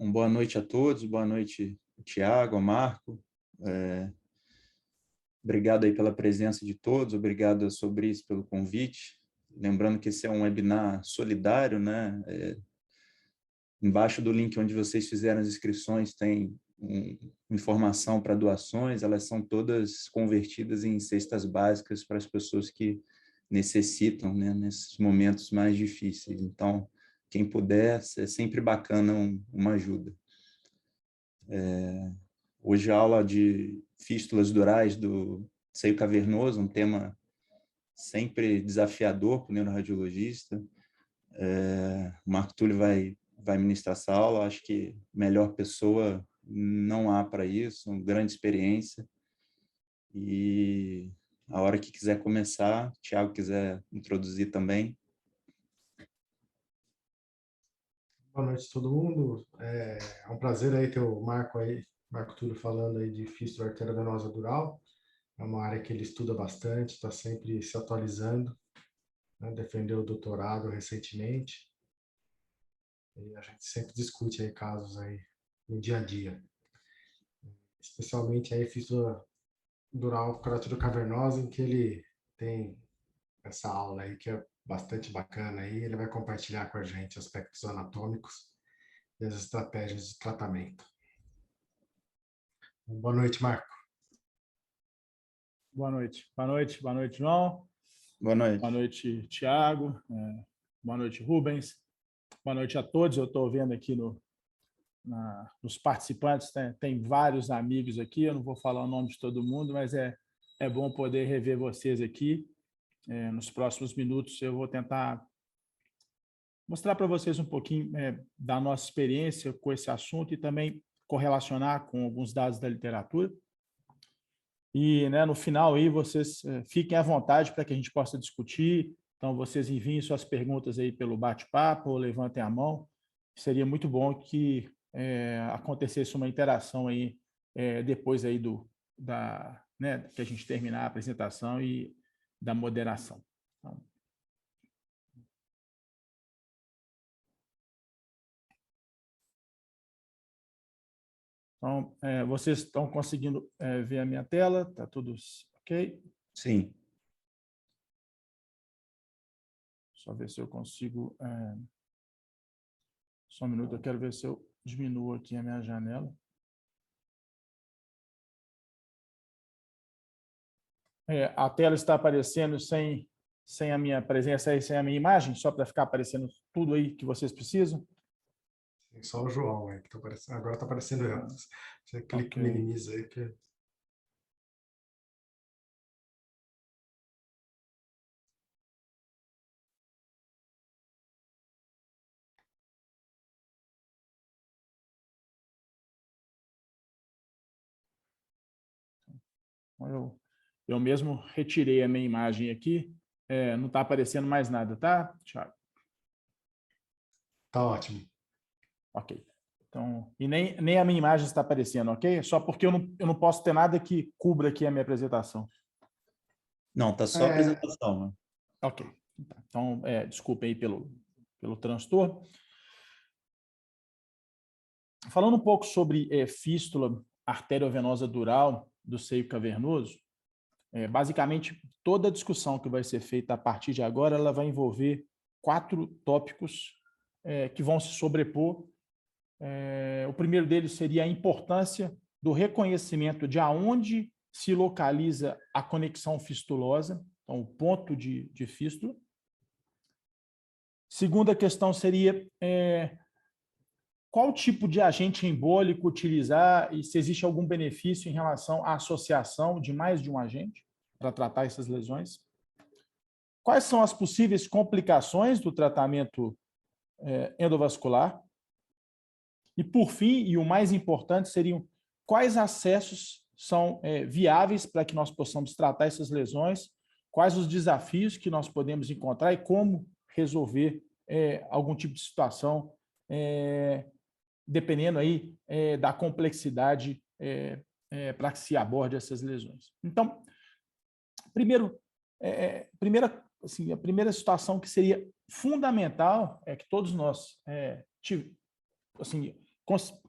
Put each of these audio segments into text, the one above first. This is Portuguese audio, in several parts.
boa noite a todos, boa noite, Tiago, Marco. Obrigado aí pela presença de todos, obrigado a Sobris pelo convite. Lembrando que esse é um webinar solidário, né? Embaixo do link onde vocês fizeram as inscrições tem informação para doações, elas são todas convertidas em cestas básicas para as pessoas que necessitam, né, nesses momentos mais difíceis. Então, quem puder, é sempre bacana uma ajuda. Hoje a aula de fístulas durais do seio cavernoso, um tema sempre desafiador para o neuroradiologista. O Marco Túlio vai ministrar essa aula, acho que melhor pessoa não há para isso, uma grande experiência. E a hora que quiser começar, Tiago quiser introduzir também. Boa noite a todo mundo. É um prazer aí ter o Marco Túlio falando aí de fístula arteriovenosa dural. É uma área que ele estuda bastante, está sempre se atualizando, né? Defendeu o doutorado recentemente. E a gente sempre discute aí casos aí no dia a dia. Especialmente aí fístula dural fratura cavernosa, em que ele tem essa aula aí que é bastante bacana aí. Ele vai compartilhar com a gente aspectos anatômicos e as estratégias de tratamento. Boa noite, Marco. Boa noite, João. Boa noite. Boa noite, Tiago. Boa noite, Rubens. Boa noite a todos. Eu estou vendo aqui nos participantes, tem vários amigos aqui, eu não vou falar o nome de todo mundo, mas é bom poder rever vocês aqui. Nos próximos minutos eu vou tentar mostrar para vocês um pouquinho da nossa experiência com esse assunto e também correlacionar com alguns dados da literatura. E, né, no final aí vocês fiquem à vontade para que a gente possa discutir. Então, vocês enviem suas perguntas aí pelo bate-papo ou levantem a mão. Seria muito bom que acontecesse uma interação aí depois aí né, que a gente terminar a apresentação e da moderação. Então, vocês estão conseguindo ver a minha tela? Está tudo ok? Sim. Só ver se eu consigo... Só um minuto, eu quero ver se eu diminuo aqui a minha janela. A tela está aparecendo sem a minha presença e sem a minha imagem, só para ficar aparecendo tudo aí que vocês precisam? Só o João aí que está aparecendo. Agora está aparecendo eu. Você clica e minimiza aí que... Eu mesmo retirei a minha imagem aqui, não está aparecendo mais nada, tá, Thiago? Tá ótimo. Ok. Então, e nem a minha imagem está aparecendo, ok? Só porque eu não posso ter nada que cubra aqui a minha apresentação. Não, está só a apresentação. Né? Ok. Então, desculpe aí pelo transtorno. Falando um pouco sobre fístula arteriovenosa dural do seio cavernoso, basicamente, toda a discussão que vai ser feita a partir de agora, ela vai envolver 4 tópicos que vão se sobrepor. O primeiro deles seria a importância do reconhecimento de aonde se localiza a conexão fistulosa, então o ponto de fístula. Segunda questão seria qual tipo de agente embólico utilizar e se existe algum benefício em relação à associação de mais de um agente para tratar essas lesões. Quais são as possíveis complicações do tratamento endovascular? E, por fim, e o mais importante, seriam quais acessos são viáveis para que nós possamos tratar essas lesões, quais os desafios que nós podemos encontrar e como resolver algum tipo de situação, dependendo aí da complexidade para que se aborde essas lesões. Então, a primeira situação que seria fundamental é que todos nós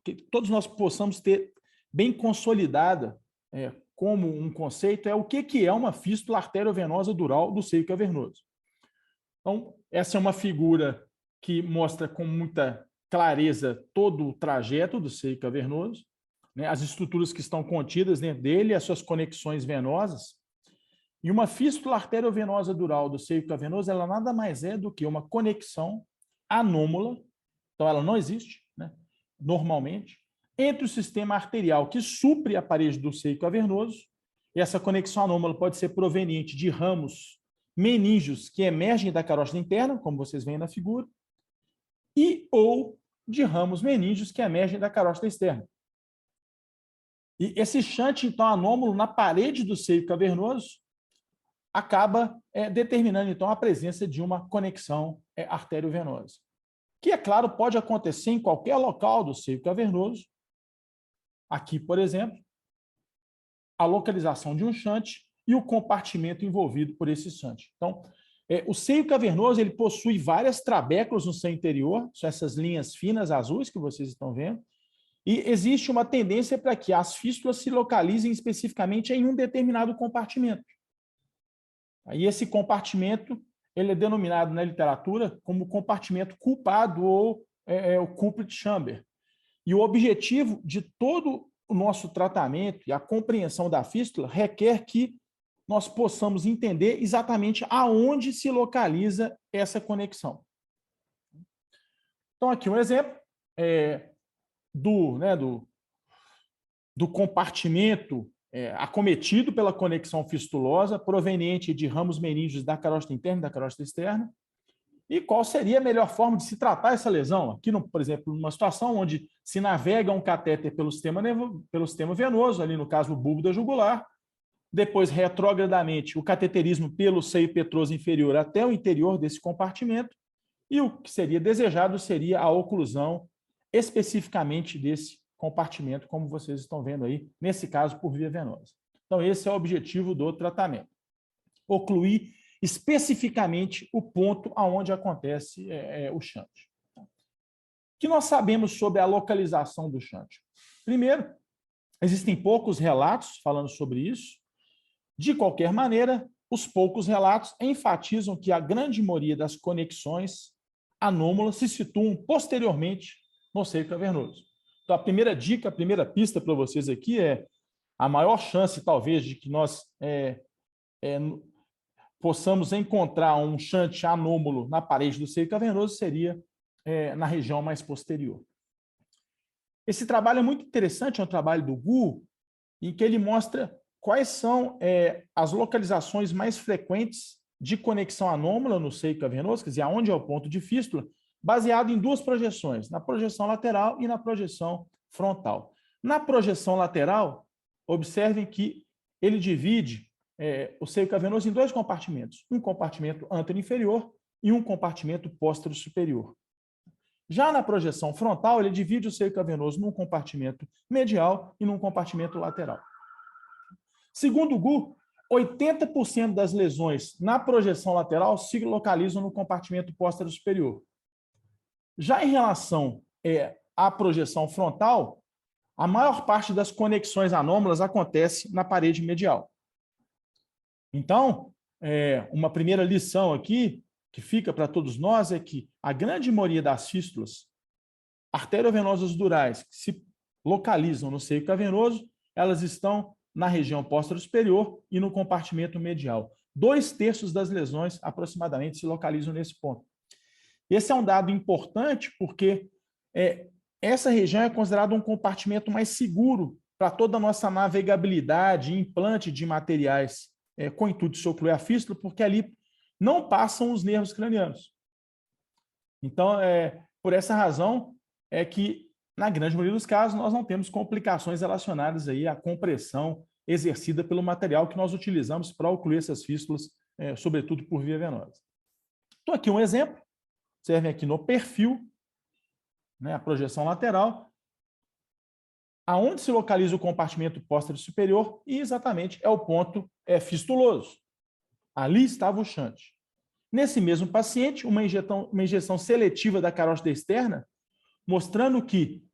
que todos nós possamos ter bem consolidada como um conceito é o que é uma fístula arteriovenosa dural do seio cavernoso. Então, essa é uma figura que mostra com muita clareza todo o trajeto do seio cavernoso, né, as estruturas que estão contidas dentro dele, as suas conexões venosas. E uma fístula arteriovenosa dural do seio cavernoso, ela nada mais é do que uma conexão anômala, então ela não existe, né, normalmente, entre o sistema arterial que supre a parede do seio cavernoso, e essa conexão anômala pode ser proveniente de ramos meníngeos que emergem da carótida interna, como vocês veem na figura, e ou de ramos meníngeos que emergem da carótida externa. E esse shunt, então, anômalo na parede do seio cavernoso acaba determinando, então, a presença de uma conexão arteriovenosa, que, é claro, pode acontecer em qualquer local do seio cavernoso. Aqui, por exemplo, a localização de um shunt e o compartimento envolvido por esse shunt. Então, o seio cavernoso ele possui várias trabéculas no seu interior, são essas linhas finas azuis que vocês estão vendo, e existe uma tendência para que as fístulas se localizem especificamente em um determinado compartimento. Aí esse compartimento ele é denominado na literatura como compartimento culpado ou o culprit chamber. E o objetivo de todo o nosso tratamento e a compreensão da fístula requer que nós possamos entender exatamente aonde se localiza essa conexão. Então, aqui um exemplo do compartimento acometido pela conexão fistulosa proveniente de ramos meníngeos da carótida interna e da carótida externa. E qual seria a melhor forma de se tratar essa lesão? Aqui, por exemplo, numa situação onde se navega um catéter pelo sistema venoso, ali no caso o bulbo da jugular, depois retrogradamente o cateterismo pelo seio petroso inferior até o interior desse compartimento, e o que seria desejado seria a oclusão especificamente desse compartimento, como vocês estão vendo aí, nesse caso por via venosa. Então esse é o objetivo do tratamento. Ocluir especificamente o ponto aonde acontece o shunt. O que nós sabemos sobre a localização do shunt? Primeiro, existem poucos relatos falando sobre isso. De qualquer maneira, os poucos relatos enfatizam que a grande maioria das conexões anômalas se situam posteriormente no seio cavernoso. Então, a primeira dica, a primeira pista para vocês aqui é a maior chance, talvez, de que nós possamos encontrar um shunt anômalo na parede do seio cavernoso seria na região mais posterior. Esse trabalho é muito interessante, é um trabalho do Gu, em que ele mostra quais são as localizações mais frequentes de conexão anômala no seio cavernoso, quer dizer, aonde é o ponto de fístula, baseado em duas projeções, na projeção lateral e na projeção frontal. Na projeção lateral, observem que ele divide o seio cavernoso em dois compartimentos, um compartimento antero-inferior e um compartimento póstero-superior. Já na projeção frontal, ele divide o seio cavernoso num compartimento medial e num compartimento lateral. Segundo o Gu, 80% das lesões na projeção lateral se localizam no compartimento póstero-superior. Já em relação à projeção frontal, a maior parte das conexões anômalas acontece na parede medial. Então, uma primeira lição aqui, que fica para todos nós, é que a grande maioria das fístulas arteriovenosas durais que se localizam no seio cavernoso, elas estão na região póstero-superior e no compartimento medial. 2/3 das lesões, aproximadamente, se localizam nesse ponto. Esse é um dado importante porque essa região é considerada um compartimento mais seguro para toda a nossa navegabilidade e implante de materiais com o intuito de se ocluir a fístula, porque ali não passam os nervos cranianos. Então, por essa razão, é que, na grande maioria dos casos, nós não temos complicações relacionadas aí à compressão exercida pelo material que nós utilizamos para ocluir essas fístulas, sobretudo por via venosa. Então, aqui um exemplo. Servem aqui no perfil, né, a projeção lateral, aonde se localiza o compartimento póstero superior e exatamente é o ponto fistuloso. Ali estava o shunt. Nesse mesmo paciente, uma injeção seletiva da carótida externa, mostrando que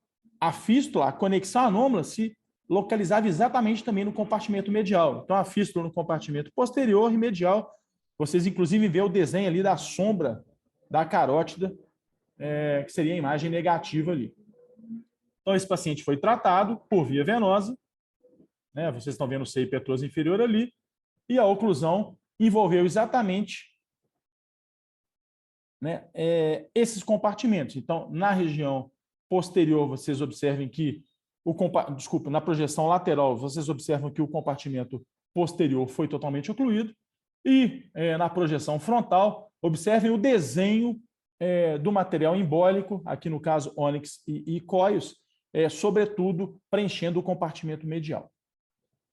a fístula, a conexão anômala, se localizava exatamente também no compartimento medial. Então, a fístula no compartimento posterior e medial, vocês inclusive vê o desenho ali da sombra da carótida, que seria a imagem negativa ali. Então, esse paciente foi tratado por via venosa, né? Vocês estão vendo o seio petroso inferior ali, e a oclusão envolveu exatamente, né, esses compartimentos. Então, na região posterior, vocês observem que na projeção lateral, vocês observam que o compartimento posterior foi totalmente ocluído, e na projeção frontal, observem o desenho do material embólico, aqui no caso ônix e cóios, sobretudo preenchendo o compartimento medial.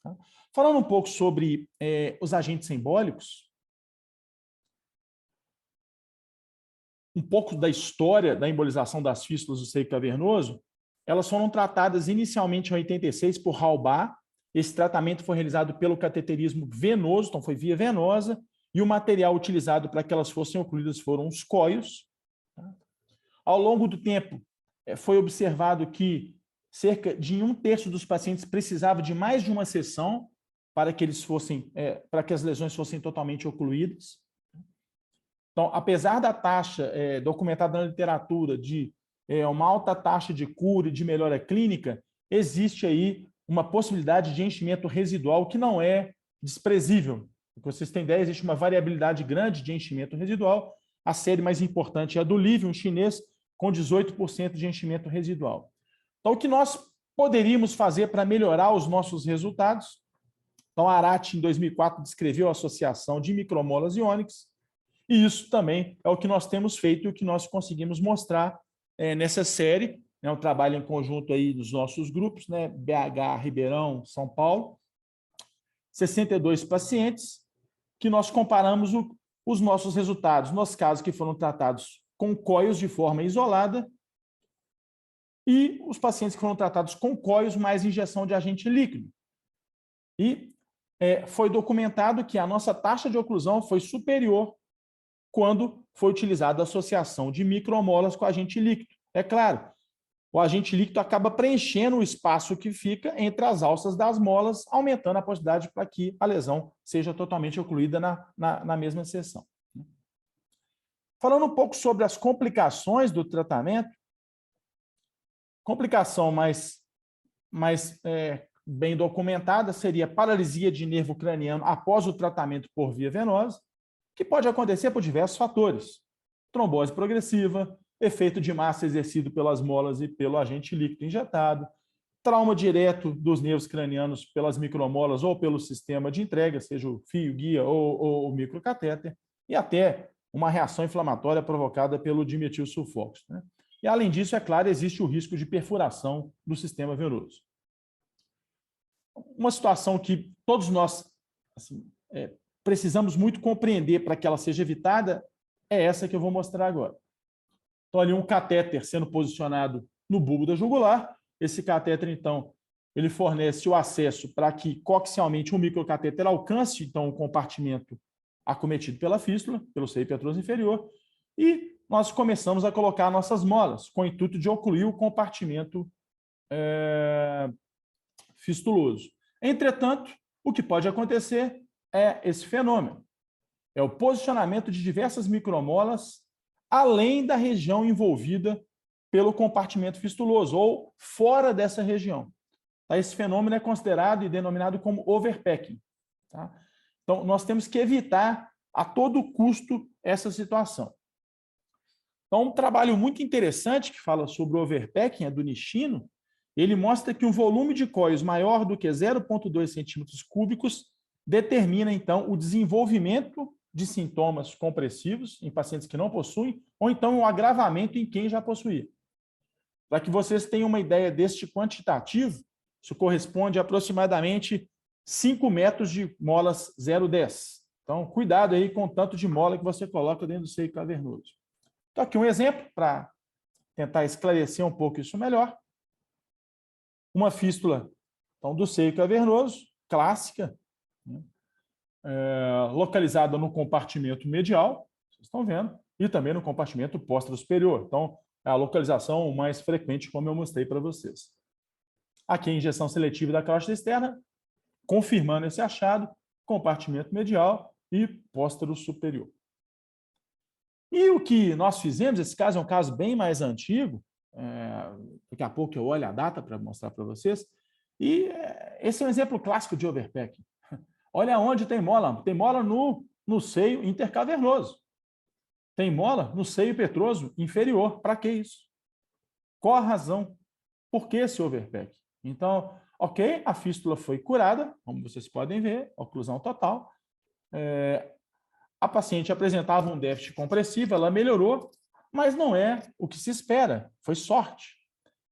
Tá? Falando um pouco sobre os agentes embólicos, um pouco da história da embolização das fístulas do seio cavernoso, elas foram tratadas inicialmente em 86 por Halbach. Esse tratamento foi realizado pelo cateterismo venoso, então foi via venosa, e o material utilizado para que elas fossem ocluídas foram os cóios. Ao longo do tempo, foi observado que cerca de 1/3 dos pacientes precisava de mais de uma sessão para que para que as lesões fossem totalmente ocluídas. Então, apesar da taxa documentada na literatura de uma alta taxa de cura e de melhora clínica, existe aí uma possibilidade de enchimento residual que não é desprezível. Para vocês terem ideia, existe uma variabilidade grande de enchimento residual. A série mais importante é a do Livium chinês, com 18% de enchimento residual. Então, o que nós poderíamos fazer para melhorar os nossos resultados? Então, a Arati, em 2004, descreveu a associação de micromolas e ônix, e isso também é o que nós temos feito e o que nós conseguimos mostrar nessa série. É um trabalho em conjunto aí dos nossos grupos, né? BH, Ribeirão, São Paulo. 62 pacientes que nós comparamos os nossos resultados, nos casos que foram tratados com cóios de forma isolada e os pacientes que foram tratados com cóios mais injeção de agente líquido. E foi documentado que a nossa taxa de oclusão foi superior quando foi utilizada a associação de micromolas com agente líquido. É claro, o agente líquido acaba preenchendo o espaço que fica entre as alças das molas, aumentando a possibilidade para que a lesão seja totalmente ocluída na mesma sessão. Falando um pouco sobre as complicações do tratamento, complicação mais bem documentada seria paralisia de nervo craniano após o tratamento por via venosa, que pode acontecer por diversos fatores: trombose progressiva, efeito de massa exercido pelas molas e pelo agente líquido injetado, trauma direto dos nervos cranianos pelas micromolas ou pelo sistema de entrega, seja o fio-guia ou o microcatéter, e até uma reação inflamatória provocada pelo dimetilsulfóxido, né? E, além disso, é claro, existe o risco de perfuração do sistema venoso. Uma situação que todos nós precisamos muito compreender para que ela seja evitada é essa que eu vou mostrar agora. Então, ali um catéter sendo posicionado no bulbo da jugular. Esse catéter, então, ele fornece o acesso para que, coaxialmente, um microcatéter alcance, então, o compartimento acometido pela fístula, pelo seio petroso inferior, e nós começamos a colocar nossas molas, com o intuito de ocluir o compartimento fistuloso. Entretanto, o que pode acontecer é esse fenômeno. É o posicionamento de diversas micromolas além da região envolvida pelo compartimento fistuloso, ou fora dessa região. Esse fenômeno é considerado e denominado como overpacking. Tá? Então, nós temos que evitar a todo custo essa situação. Então, um trabalho muito interessante que fala sobre o overpacking, é do Nishino. Ele mostra que um volume de cóios maior do que 0,2 centímetros cúbicos determina, então, o desenvolvimento de sintomas compressivos em pacientes que não possuem, ou então um agravamento em quem já possuía. Para que vocês tenham uma ideia deste quantitativo, isso corresponde a aproximadamente 5 metros de molas 0,10. Então, cuidado aí com o tanto de mola que você coloca dentro do seio cavernoso. Então, aqui um exemplo para tentar esclarecer um pouco isso melhor. Uma fístula, então, do seio cavernoso, clássica, né? Localizada no compartimento medial, vocês estão vendo, e também no compartimento posterior. Então, é a localização mais frequente, como eu mostrei para vocês. Aqui a injeção seletiva da cáustera externa, confirmando esse achado, compartimento medial e póstero superior. E o que nós fizemos, esse caso é um caso bem mais antigo, daqui a pouco eu olho a data para mostrar para vocês, e esse é um exemplo clássico de overpacking. Olha onde tem mola no seio intercavernoso. Tem mola no seio petroso inferior. Para que isso? Qual a razão? Por que esse overpacking? Então, ok, a fístula foi curada, como vocês podem ver, oclusão total. A paciente apresentava um déficit compressivo, ela melhorou, mas não é o que se espera, foi sorte.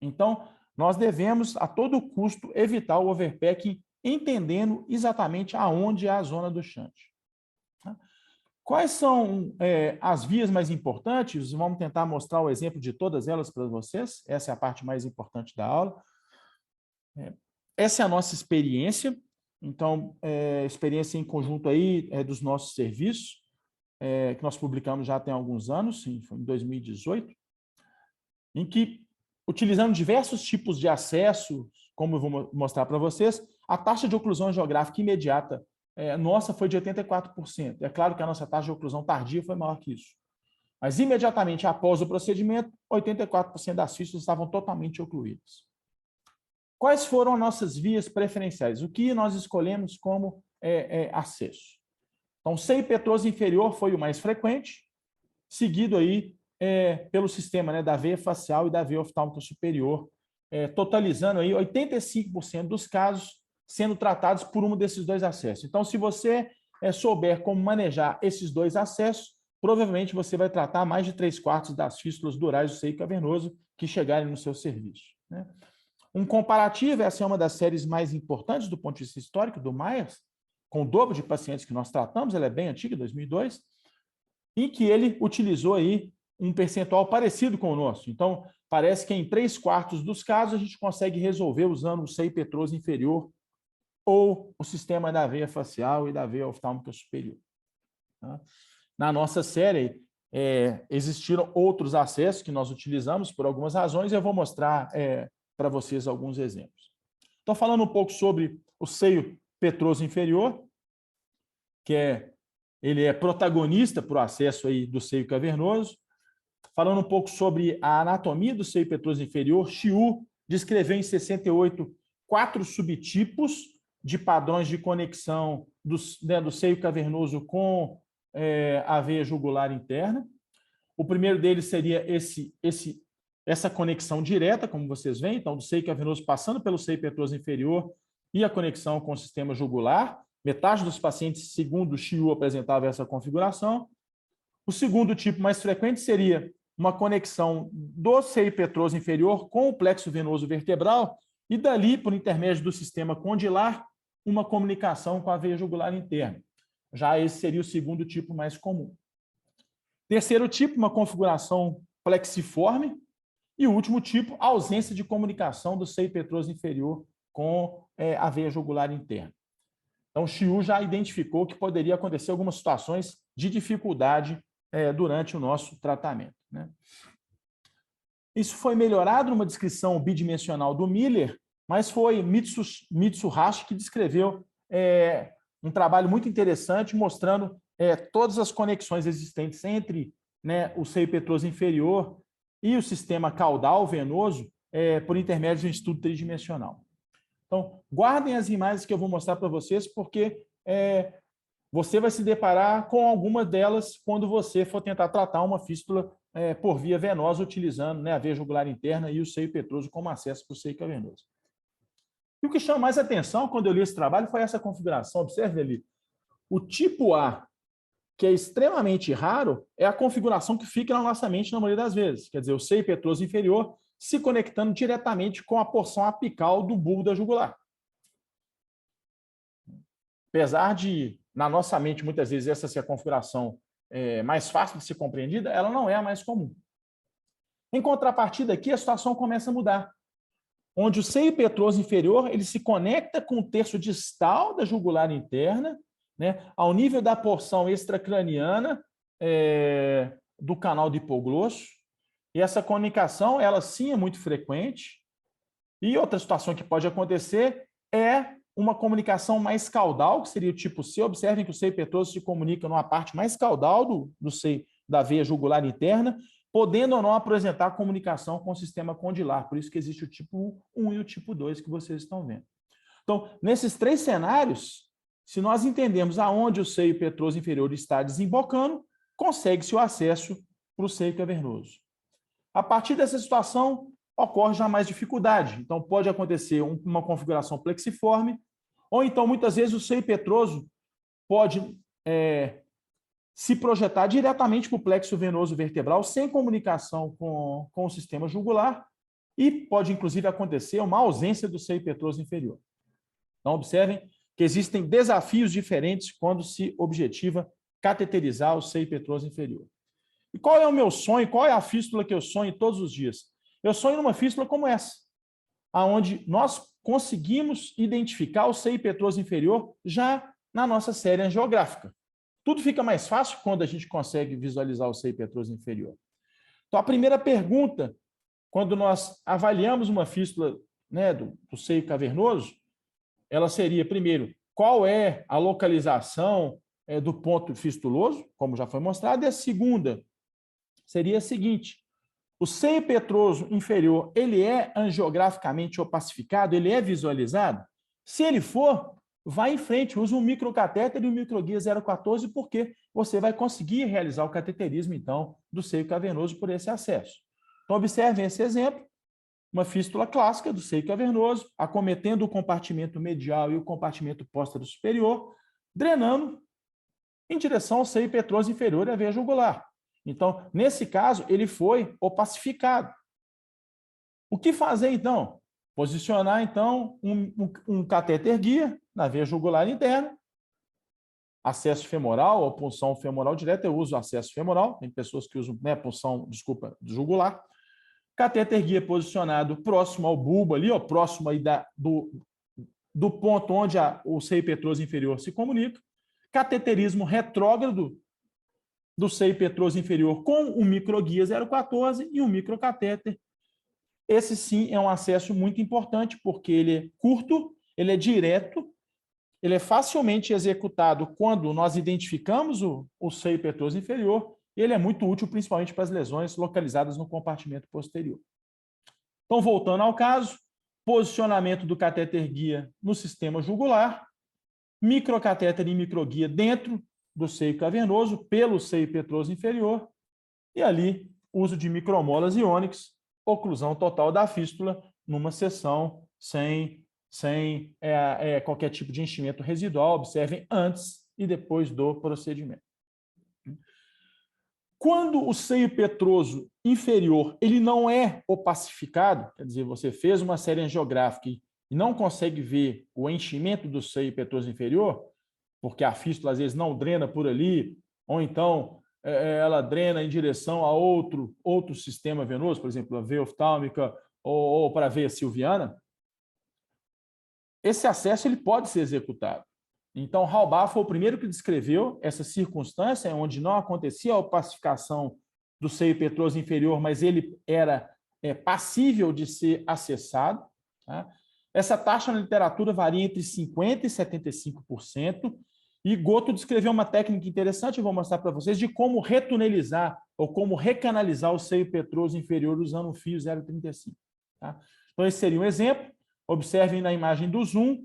Então, nós devemos, a todo custo, evitar o overpacking, entendendo exatamente aonde é a zona do shunt. Quais são as vias mais importantes? Vamos tentar mostrar o exemplo de todas elas para vocês. Essa é a parte mais importante da aula. Essa é a nossa experiência. Então, experiência em conjunto aí dos nossos serviços, que nós publicamos já tem alguns anos, foi em 2018, em que, utilizando diversos tipos de acesso, como eu vou mostrar para vocês, a taxa de oclusão geográfica imediata nossa foi de 84%. É claro que a nossa taxa de oclusão tardia foi maior que isso. Mas, imediatamente após o procedimento, 84% das fístulas estavam totalmente ocluídas. Quais foram as nossas vias preferenciais? O que nós escolhemos como acesso? Então, seio petroso inferior foi o mais frequente, seguido aí pelo sistema da veia facial e da veia oftálmica superior, totalizando aí 85% dos casos sendo tratados por um desses dois acessos. Então, se você souber como manejar esses dois acessos, provavelmente você vai tratar mais de 3/4 das fístulas durais do seio cavernoso que chegarem no seu serviço. Um comparativo, essa é uma das séries mais importantes do ponto de vista histórico, do Myers, com o dobro de pacientes que nós tratamos, ela é bem antiga, 2002, em que ele utilizou aí um percentual parecido com o nosso. Então, parece que em 3/4 dos casos a gente consegue resolver usando o seio petroso inferior ou o sistema da veia facial e da veia oftálmica superior. Na nossa série, existiram outros acessos que nós utilizamos por algumas razões, e eu vou mostrar para vocês alguns exemplos. Estou falando um pouco sobre o seio petroso inferior, que ele é protagonista para o acesso aí do seio cavernoso. Falando um pouco sobre a anatomia do seio petroso inferior, Chiu descreveu em 68 4 subtipos de padrões de conexão do seio cavernoso com a veia jugular interna. O primeiro deles seria essa conexão direta, como vocês veem, então, do seio cavernoso passando pelo seio petroso inferior e a conexão com o sistema jugular. Metade dos pacientes, segundo o Chiu, apresentava essa configuração. O segundo tipo mais frequente seria uma conexão do seio petroso inferior com o plexo venoso vertebral e dali, por intermédio do sistema condilar, uma comunicação com a veia jugular interna. Já esse seria o segundo tipo mais comum. Terceiro tipo, uma configuração plexiforme. E o último tipo, a ausência de comunicação do seio petroso inferior com a veia jugular interna. Então, o Chiu já identificou que poderia acontecer algumas situações de dificuldade durante o nosso tratamento. Isso foi melhorado numa descrição bidimensional do Miller, mas foi Mitsuhashi que descreveu um trabalho muito interessante mostrando todas as conexões existentes entre o seio petroso inferior e o sistema caudal venoso por intermédio de um estudo tridimensional. Então, guardem as imagens que eu vou mostrar para vocês, porque você vai se deparar com alguma delas quando você for tentar tratar uma fístula por via venosa, utilizando a veia jugular interna e o seio petroso como acesso para o seio cavernoso. E o que chama mais atenção quando eu li esse trabalho foi essa configuração. Observe ali. O tipo A, que é extremamente raro, é a configuração que fica na nossa mente na maioria das vezes. Quer dizer, o seio petroso inferior se conectando diretamente com a porção apical do bulbo da jugular. Apesar de, na nossa mente, muitas vezes, essa ser a configuração mais fácil de ser compreendida, ela não é a mais comum. Em contrapartida, aqui a situação começa a mudar, onde o seio petroso inferior ele se conecta com o terço distal da jugular interna, ao nível da porção extracraniana do canal do hipoglosso, E essa comunicação, ela sim é muito frequente. E outra situação que pode acontecer é uma comunicação mais caudal, que seria o tipo C. Observem que o seio petroso se comunica numa parte mais caudal do seio da veia jugular interna, podendo ou não apresentar comunicação com o sistema condilar. Por isso que existe o tipo 1 e o tipo 2 que vocês estão vendo. Então, nesses 3 cenários, se nós entendemos aonde o seio petroso inferior está desembocando, consegue-se o acesso para o seio cavernoso. A partir dessa situação, ocorre já mais dificuldade. Então, pode acontecer uma configuração plexiforme, ou então, muitas vezes, o seio petroso pode se projetar diretamente para o plexo venoso vertebral, sem comunicação com o sistema jugular, e pode, inclusive, acontecer uma ausência do seio petroso inferior. Então, observem que existem desafios diferentes quando se objetiva cateterizar o seio petroso inferior. E qual é o meu sonho? Qual é a fístula que eu sonho todos os dias? Eu sonho numa fístula como essa, onde nós conseguimos identificar o seio petroso inferior já na nossa série angiográfica. Tudo fica mais fácil quando a gente consegue visualizar o seio petroso inferior. Então, a primeira pergunta, quando nós avaliamos uma fístula, né, do seio cavernoso, ela seria, primeiro, qual é a localização do ponto fistuloso, como já foi mostrado, e a segunda seria a seguinte: o seio petroso inferior, ele é angiograficamente opacificado, ele é visualizado? Se ele for, vá em frente, use um microcatéter e um microguia 014, porque você vai conseguir realizar o cateterismo, então, do seio cavernoso por esse acesso. Então, observem esse exemplo, uma fístula clássica do seio cavernoso, acometendo o compartimento medial e o compartimento póstero superior, drenando em direção ao seio petroso inferior e à veia jugular. Então, nesse caso, ele foi opacificado. O que fazer, então? Posicionar, então, um catéter guia na veia jugular interna, acesso femoral ou punção femoral direta. Eu uso acesso femoral, tem pessoas que usam, né, punção, desculpa, jugular. Catéter guia posicionado próximo ao bulbo ali, ó, próximo aí do ponto onde o seio petroso inferior se comunica. Cateterismo retrógrado do seio petroso inferior com o microguia 014 e um microcatéter. Esse sim é um acesso muito importante, porque ele é curto, ele é direto, ele é facilmente executado quando nós identificamos o seio petroso inferior, e ele é muito útil principalmente para as lesões localizadas no compartimento posterior. Então, voltando ao caso, posicionamento do catéter guia no sistema jugular, microcatéter e microguia dentro do seio cavernoso, pelo seio petroso inferior, e ali, uso de micromolas iônicas, oclusão total da fístula numa seção sem qualquer tipo de enchimento residual. Observem antes e depois do procedimento. Quando o seio petroso inferior ele não é opacificado, quer dizer, você fez uma série angiográfica e não consegue ver o enchimento do seio petroso inferior, porque a fístula às vezes não drena por ali, ou então ela drena em direção a outro sistema venoso, por exemplo, a veia oftálmica ou para a veia silviana, esse acesso ele pode ser executado. Então, Halbach foi o primeiro que descreveu essa circunstância onde não acontecia a opacificação do seio petroso inferior, mas ele era passível de ser acessado. Tá? Essa taxa na literatura varia entre 50% e 75%, e Goto descreveu uma técnica interessante, eu vou mostrar para vocês, de como retunelizar ou como recanalizar o seio petroso inferior usando um fio 0,35. Tá? Então, esse seria um exemplo. Observem na imagem do zoom,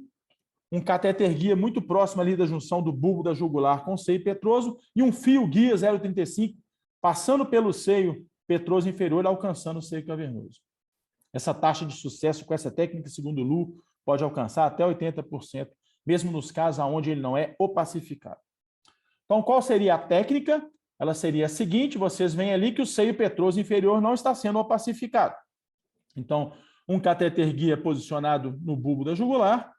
um catéter guia muito próximo ali da junção do bulbo da jugular com o seio petroso e um fio guia 0,35 passando pelo seio petroso inferior, alcançando o seio cavernoso. Essa taxa de sucesso com essa técnica, segundo Lu, pode alcançar até 80%, mesmo nos casos onde ele não é opacificado. Então, qual seria a técnica? Ela seria a seguinte: vocês veem ali que o seio petroso inferior não está sendo opacificado. Então, um catéter guia posicionado no bulbo da jugular,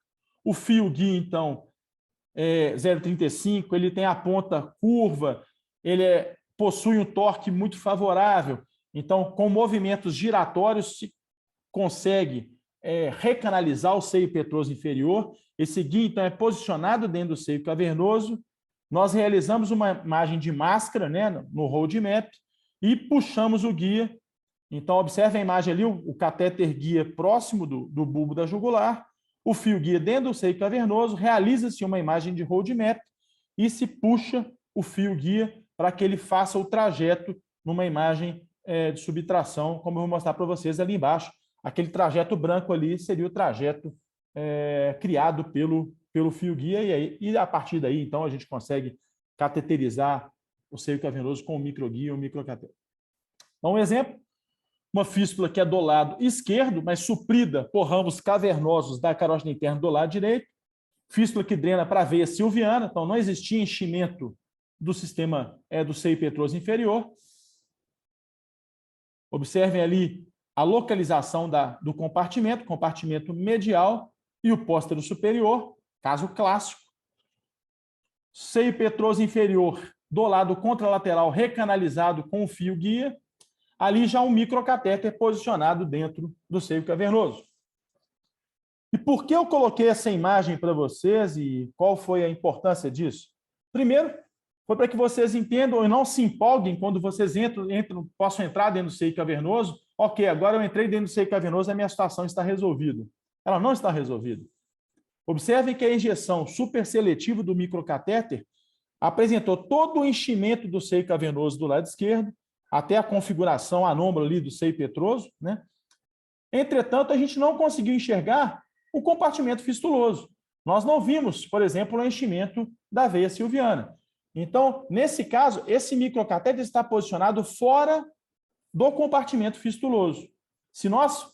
o fio guia, então, 0,35, ele tem a ponta curva, ele possui um torque muito favorável, então, com movimentos giratórios, se consegue recanalizar o seio petroso inferior. Esse guia, então, é posicionado dentro do seio cavernoso. Nós realizamos uma imagem de máscara, né, no roadmap, e puxamos o guia Então, observe a imagem ali, o catéter guia próximo do bulbo da jugular, o fio guia dentro do seio cavernoso, realiza-se uma imagem de roadmap e se puxa o fio guia para que ele faça o trajeto numa imagem de subtração, como eu vou mostrar para vocês ali embaixo. Aquele trajeto branco ali seria o trajeto criado pelo fio guia, e a partir daí, então, a gente consegue cateterizar o seio cavernoso com o microguia e o microcatéter. Então, um exemplo, uma fístula que é do lado esquerdo, mas suprida por ramos cavernosos da carótida interna do lado direito, fístula que drena para a veia silviana, então não existia enchimento do sistema do seio petroso inferior. Observem ali a localização do compartimento medial e o póstero superior, caso clássico. Seio petroso inferior do lado contralateral recanalizado com o fio guia. Ali já um microcatéter posicionado dentro do seio cavernoso. E por que eu coloquei essa imagem para vocês e qual foi a importância disso? Primeiro, foi para que vocês entendam e não se empolguem quando vocês possam entrar dentro do seio cavernoso. Ok, agora eu entrei dentro do seio cavernoso e a minha situação está resolvida. Ela não está resolvida. Observem que a injeção superseletiva do microcatéter apresentou todo o enchimento do seio cavernoso do lado esquerdo, até a configuração anômala ali do seio petroso, né? Entretanto, a gente não conseguiu enxergar o compartimento fistuloso. Nós não vimos, por exemplo, o enchimento da veia silviana. Então, nesse caso, esse microcatéter está posicionado fora do compartimento fistuloso. Se nós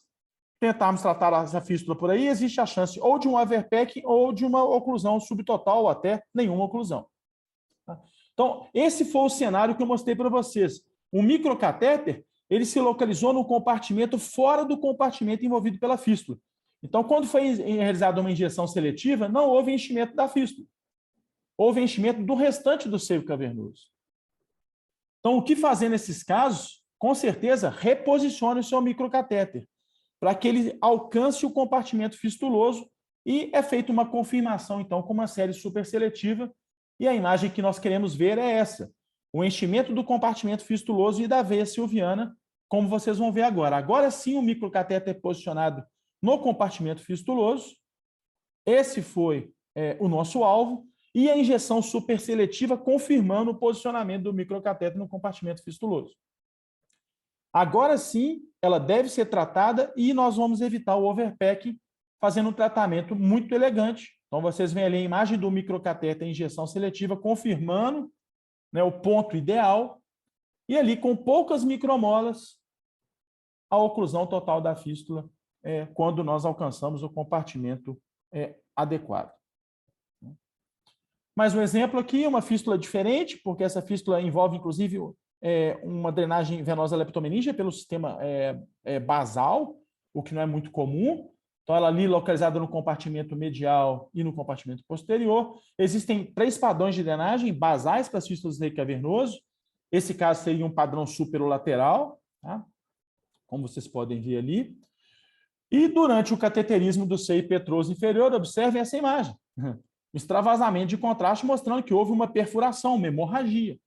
tentarmos tratar essa fístula por aí, existe a chance ou de um overpacking ou de uma oclusão subtotal ou até nenhuma oclusão. Então, esse foi o cenário que eu mostrei para vocês. O microcatéter, ele se localizou no compartimento fora do compartimento envolvido pela fístula. Então, quando foi realizada uma injeção seletiva, não houve enchimento da fístula. Houve enchimento do restante do seio cavernoso. Então, o que fazer nesses casos? Com certeza, reposicione o seu microcatéter para que ele alcance o compartimento fistuloso e é feita uma confirmação, então, com uma série superseletiva. E a imagem que nós queremos ver é essa. O enchimento do compartimento fistuloso e da veia silviana, como vocês vão ver agora. Agora sim o microcatéter posicionado no compartimento fistuloso. Esse foi o nosso alvo. E a injeção superseletiva confirmando o posicionamento do microcatéter no compartimento fistuloso. Agora sim, ela deve ser tratada e nós vamos evitar o overpacking fazendo um tratamento muito elegante. Então, vocês veem ali a imagem do microcatéter em injeção seletiva confirmando, né, o ponto ideal, e ali com poucas micromolas, a oclusão total da fístula quando nós alcançamos o compartimento adequado. Mais um exemplo aqui, uma fístula diferente, porque essa fístula envolve, inclusive, uma drenagem venosa leptomeníngea pelo sistema basal, o que não é muito comum. Então, ela ali localizada no compartimento medial e no compartimento posterior. Existem 3 padrões de drenagem basais para as fístulas do seio cavernoso. Esse caso seria um padrão superolateral, tá? Como vocês podem ver ali. E durante o cateterismo do seio petroso inferior, observem essa imagem. Extravasamento de contraste mostrando que houve uma perfuração, uma hemorragia.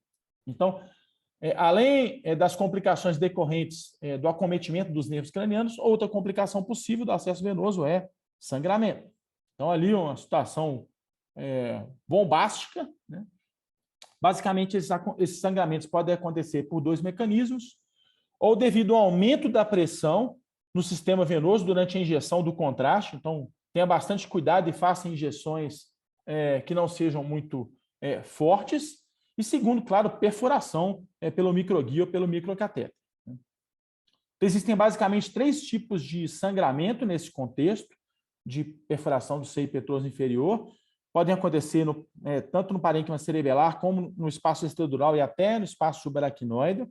Então, além das complicações decorrentes do acometimento dos nervos cranianos, outra complicação possível do acesso venoso é sangramento. Então, ali uma situação bombástica, né? Basicamente, esses sangramentos podem acontecer por 2 mecanismos, ou devido ao aumento da pressão no sistema venoso durante a injeção do contraste. Então, tenha bastante cuidado e faça injeções que não sejam muito fortes. E segundo, claro, perfuração pelo microguia ou pelo microcatéter. Existem basicamente 3 tipos de sangramento nesse contexto de perfuração do seio petroso inferior. Podem acontecer tanto no parênquima cerebelar como no espaço extradural e até no espaço subaracnoide.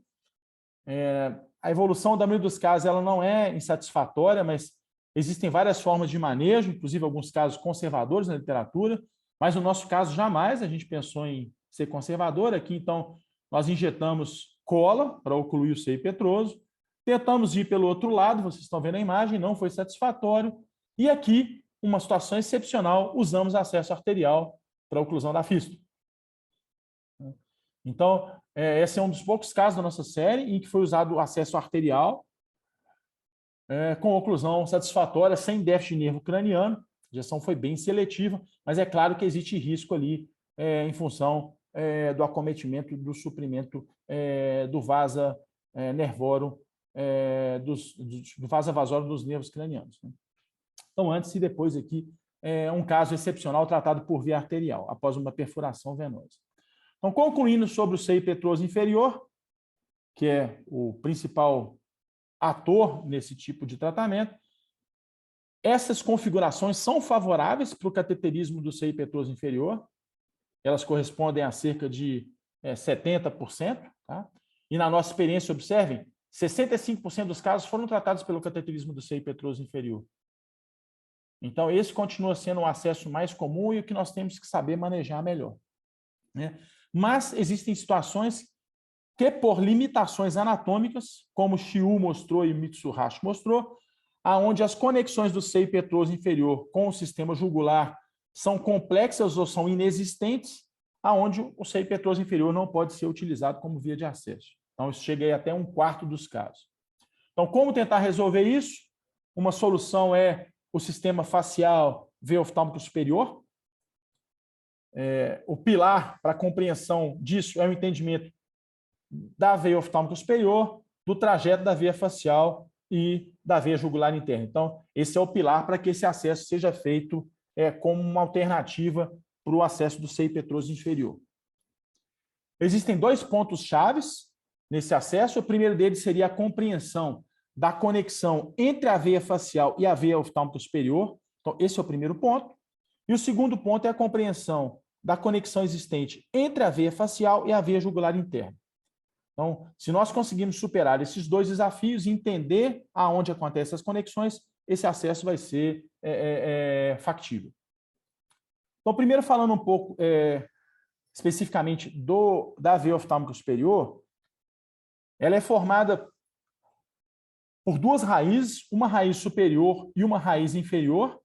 A evolução da maioria dos casos ela não é insatisfatória, mas existem várias formas de manejo, inclusive alguns casos conservadores na literatura, mas no nosso caso jamais, a gente pensou em ser conservador aqui, então nós injetamos cola para ocluir o seio petroso, tentamos ir pelo outro lado, vocês estão vendo a imagem, não foi satisfatório, e aqui, uma situação excepcional, usamos acesso arterial para a oclusão da fístula. Então, esse é um dos poucos casos da nossa série em que foi usado o acesso arterial, com oclusão satisfatória, sem déficit de nervo craniano. A injeção foi bem seletiva, mas é claro que existe risco ali em função do acometimento do suprimento do vasa nervorum, do vasa vasórum dos nervos cranianos. Né? Então, antes e depois aqui, um caso excepcional tratado por via arterial, após uma perfuração venosa. Então, concluindo sobre o seio petroso inferior, que é o principal ator nesse tipo de tratamento, essas configurações são favoráveis para o cateterismo do seio petroso inferior, elas correspondem a cerca de 70%, tá? E na nossa experiência, observem, 65% dos casos foram tratados pelo cateterismo do seio petroso inferior. Então, esse continua sendo um acesso mais comum e o que nós temos que saber manejar melhor. Né? Mas existem situações que, por limitações anatômicas, como Shiu mostrou e Mitsuhashi mostrou, aonde as conexões do seio petroso inferior com o sistema jugular são complexas ou são inexistentes, aonde o seio petroso inferior não pode ser utilizado como via de acesso. Então, isso chega aí até 1/4 dos casos. Então, como tentar resolver isso? Uma solução é o sistema facial veia oftálmica superior. O pilar para a compreensão disso é o entendimento da veia oftálmica superior, do trajeto da veia facial e da veia jugular interna. Então, esse é o pilar para que esse acesso seja feito como uma alternativa para o acesso do seio petroso inferior. Existem 2 pontos chaves nesse acesso. O primeiro deles seria a compreensão da conexão entre a veia facial e a veia oftálmica superior. Então, esse é o primeiro ponto. E o segundo ponto é a compreensão da conexão existente entre a veia facial e a veia jugular interna. Então, se nós conseguirmos superar esses 2 desafios e entender aonde acontecem as conexões, esse acesso vai ser factível. Então, primeiro falando um pouco especificamente da veia oftálmica superior, ela é formada por 2 raízes, uma raiz superior e uma raiz inferior.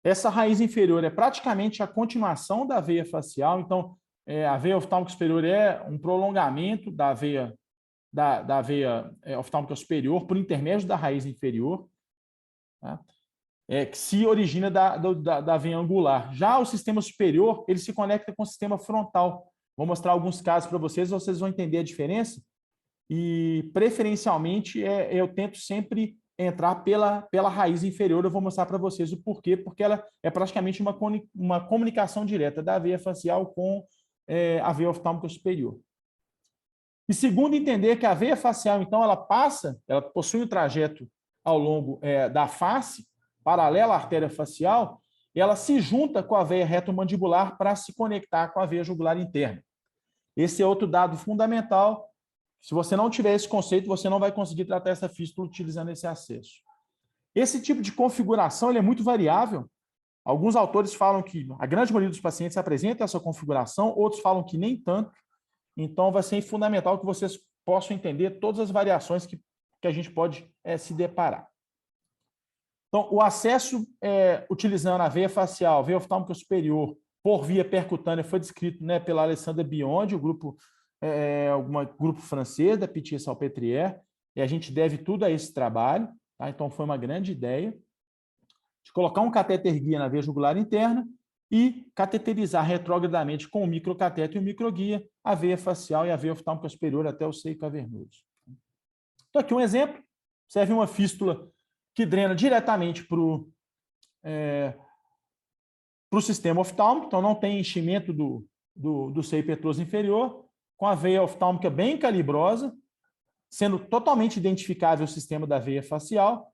Essa raiz inferior é praticamente a continuação da veia facial, então a veia oftálmica superior é um prolongamento da veia oftálmica superior por intermédio da raiz inferior, tá? Que se origina da veia angular. Já o sistema superior, ele se conecta com o sistema frontal. Vou mostrar alguns casos para vocês vão entender a diferença. E, preferencialmente, eu tento sempre entrar pela raiz inferior. Eu vou mostrar para vocês o porquê, porque ela é praticamente uma comunicação direta da veia facial com a veia oftálmica superior. E segundo, entender que a veia facial, então, ela possui um trajeto ao longo da face, paralela à artéria facial, e ela se junta com a veia retomandibular para se conectar com a veia jugular interna. Esse é outro dado fundamental. Se você não tiver esse conceito, você não vai conseguir tratar essa fístula utilizando esse acesso. Esse tipo de configuração ele é muito variável. Alguns autores falam que a grande maioria dos pacientes apresenta essa configuração, outros falam que nem tanto. Então, vai ser fundamental que vocês possam entender todas as variações que a gente pode se deparar. Então, o acesso utilizando a veia facial, veia oftálmica superior, por via percutânea, foi descrito pela Alessandra Biondi, o grupo francês da Pitié-Salpêtrière, e a gente deve tudo a esse trabalho. Tá? Então, foi uma grande ideia de colocar um catéter guia na veia jugular interna e cateterizar retrogradamente com o microcatéter e o microguia a veia facial e a veia oftálmica superior até o seio cavernoso. Então, aqui um exemplo. Serve uma fístula que drena diretamente para o sistema oftálmico, então não tem enchimento do seio petroso inferior, com a veia oftálmica bem calibrosa, sendo totalmente identificável o sistema da veia facial.